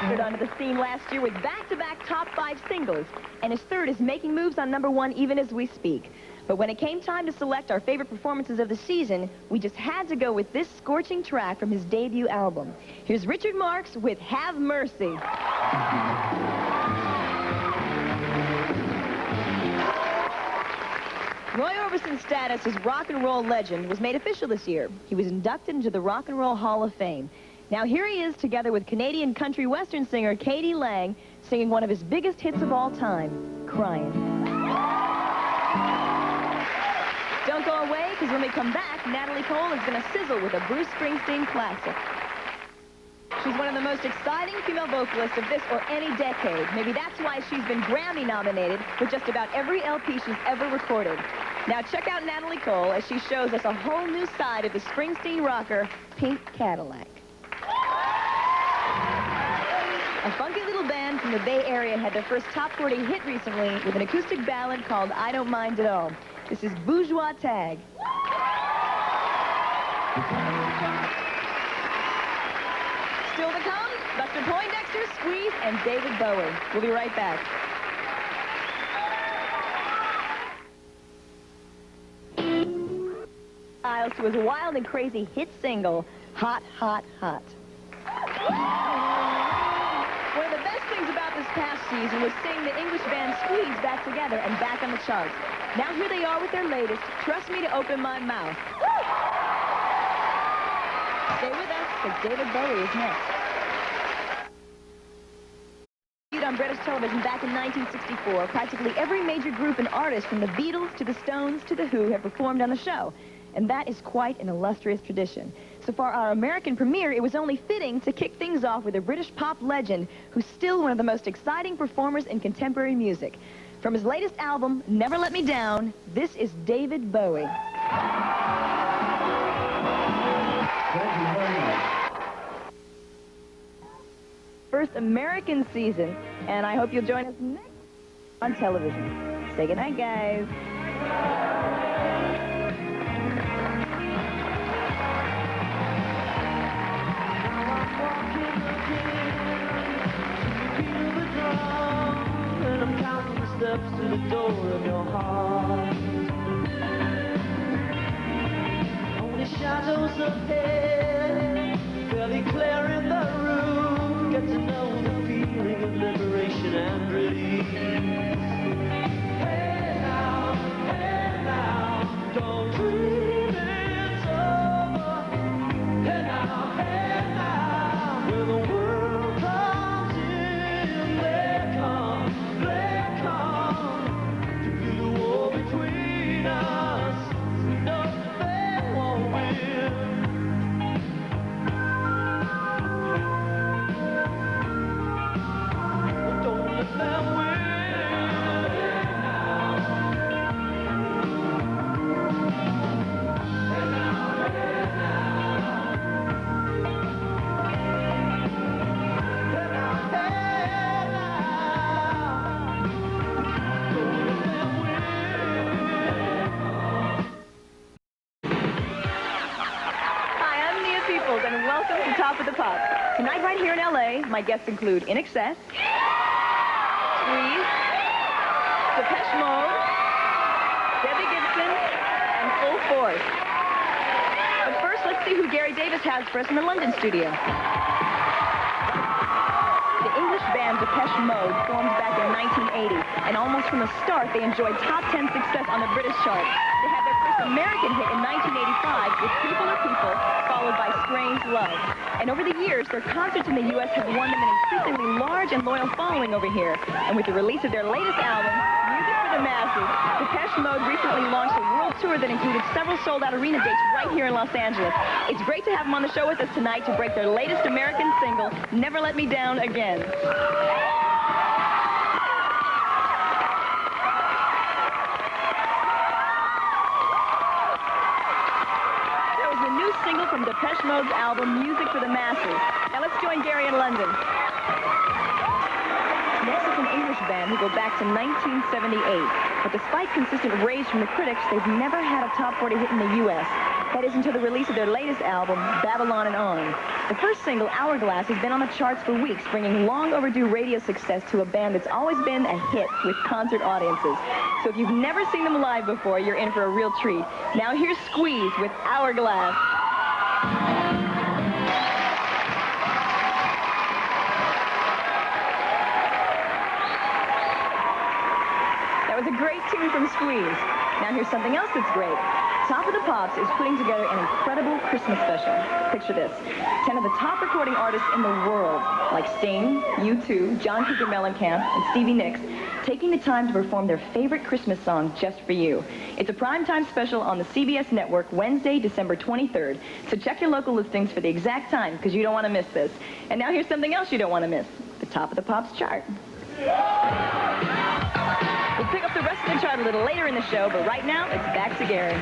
Put onto the scene last year with back-to-back top 5 singles, and his third is making moves on #1 even as we speak. But when it came time to select our favorite performances of the season, we just had to go with this scorching track from his debut album. Here's Richard Marx with Have Mercy. Roy Orbison's status as rock and roll legend was made official this year. He was inducted into the Rock and Roll Hall of Fame. Now here he is together with Canadian country western singer Katie Lang, singing one of his biggest hits of all time, Crying. Don't go away, because when we come back, Natalie Cole is going to sizzle with a Bruce Springsteen classic. She's one of the most exciting female vocalists of this or any decade. Maybe that's why she's been Grammy nominated with just about every LP she's ever recorded. Now check out Natalie Cole as she shows us a whole new side of the Springsteen rocker, Pink Cadillac. A funky little band from the Bay Area had their first top 40 hit recently with an acoustic ballad called I Don't Mind at All. This is Bourgeois Tag. Still to come, Buster Poindexter, Squeeze, and David Bowie. We'll be right back. Isles to his wild and crazy hit single, Hot, Hot, Hot. One of the best things about this past season was seeing the English band Squeeze back together and back on the charts. Now here they are with their latest, Trust Me to Open My Mouth. Stay with us, because David Bowie is next. On British television back in 1964, practically every major group and artist from the Beatles to the Stones to the Who have performed on the show. And that is quite an illustrious tradition. So for our American premiere, it was only fitting to kick things off with a British pop legend who's still one of the most exciting performers in contemporary music. From his latest album, Never Let Me Down, this is David Bowie. First American season, and I hope you'll join us next on television. Say goodnight, guys. Steps to the door of your heart. shadows ahead, fairly clear in the room. Get to know the feeling of liberation and release. Hey now, don't dream it's over. Hey now, when the world comes in, they come to be the war between us. We know that they won't win. Don't let them win. Hi, I'm Nia Peeples, and welcome to Top of the Pops. Tonight, right here in L.A., my guests include In Excess, Squeeze, Depeche Mode, Debbie Gibson, and Full Force. But first, let's see who Gary Davis has for us in the London studio. The English band Depeche Mode formed back in 1980, and almost from the start, they enjoyed top 10 success on the British chart. They had their first American hit in 1985 with People Are People, followed by Strange Love. And over the years, their concerts in the U.S. have won them an increasingly large and loyal following over here. And with the release of their latest album, Music for the Masses, Depeche Mode recently launched a world tour that included several sold-out arena dates right here in Los Angeles. It's great to have them on the show with us tonight to break their latest American single, Never Let Me Down Again. Single from Depeche Mode's album, Music for the Masses. Now let's join Gary in London. Next is an English band who go back to 1978. But despite consistent rage from the critics, they've never had a top 40 hit in the U.S. That is until the release of their latest album, Babylon and On. The first single, Hourglass, has been on the charts for weeks, bringing long overdue radio success to a band that's always been a hit with concert audiences. So if you've never seen them live before, you're in for a real treat. Now here's Squeeze with Hourglass. That was a great tune from Squeeze. Now here's something else that's great. Top of the Pops is putting together an incredible Christmas special. Picture this. 10 of the top recording artists in the world, like Sting, U2, John Cougar Mellencamp, and Stevie Nicks, taking the time to perform their favorite Christmas song just for you. It's a primetime special on the CBS network Wednesday, December 23rd. So check your local listings for the exact time, because you don't want to miss this. And now here's something else you don't want to miss. The Top of the Pops chart. We'll pick up the rest of the chart a little later in the show, but right now, it's back to Gary.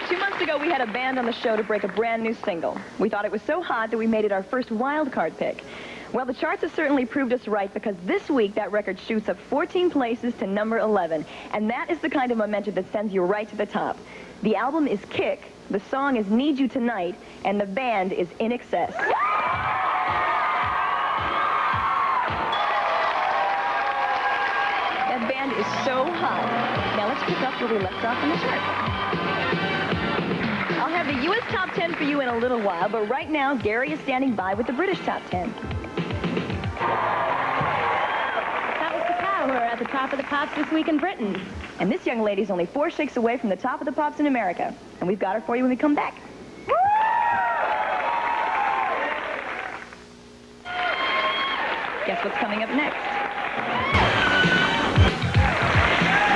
2 months ago, we had a band on the show to break a brand new single. We thought it was so hot that we made it our first wild card pick. Well, the charts have certainly proved us right, because this week that record shoots up 14 places to number 11. And that is the kind of momentum that sends you right to the top. The album is Kick, the song is Need You Tonight, and the band is In Excess. That band is so hot. Now let's pick up where we left off on the chart. I'll have the U.S. Top 10 for you in a little while, but right now, Gary is standing by with the British Top 10. That was the power at the Top of the Pops this week in Britain. And this young lady's only 4 shakes away from the Top of the Pops in America. And we've got her for you when we come back. Guess what's coming up next?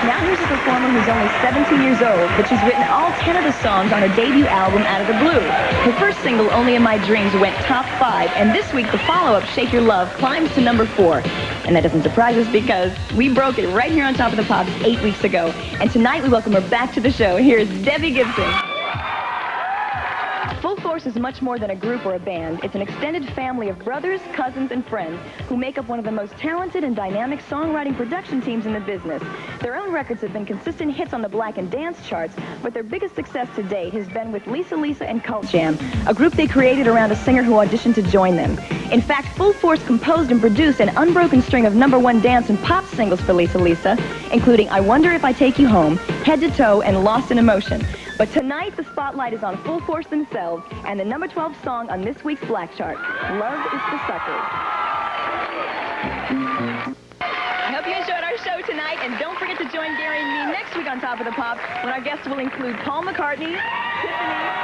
Now here's a performer who's only 17 years old, but she's written all 10 of the songs on her debut album, Out of the Blue. Her first single, Only in My Dreams, went top 5, and this week the follow-up, Shake Your Love, climbs to number 4. And that doesn't surprise us because we broke it right here on Top of the Pops 8 weeks ago. And tonight we welcome her back to the show. Here's Debbie Gibson. Full Force is much more than a group or a band. It's an extended family of brothers, cousins, and friends who make up one of the most talented and dynamic songwriting production teams in the business. Their own records have been consistent hits on the Black and Dance charts, but their biggest success to date has been with Lisa and Cult Jam, a group they created around a singer who auditioned to join them. In fact, Full Force composed and produced an unbroken string of #1 dance and pop singles for Lisa, including I Wonder If I Take You Home, Head to Toe, and Lost in Emotion. But tonight, the spotlight is on Full Force themselves and the #12 song on this week's Black Chart, Love is for Suckers. I hope you enjoyed our show tonight, and don't forget to join Gary and me next week on Top of the Pops when our guests will include Paul McCartney, Tiffany,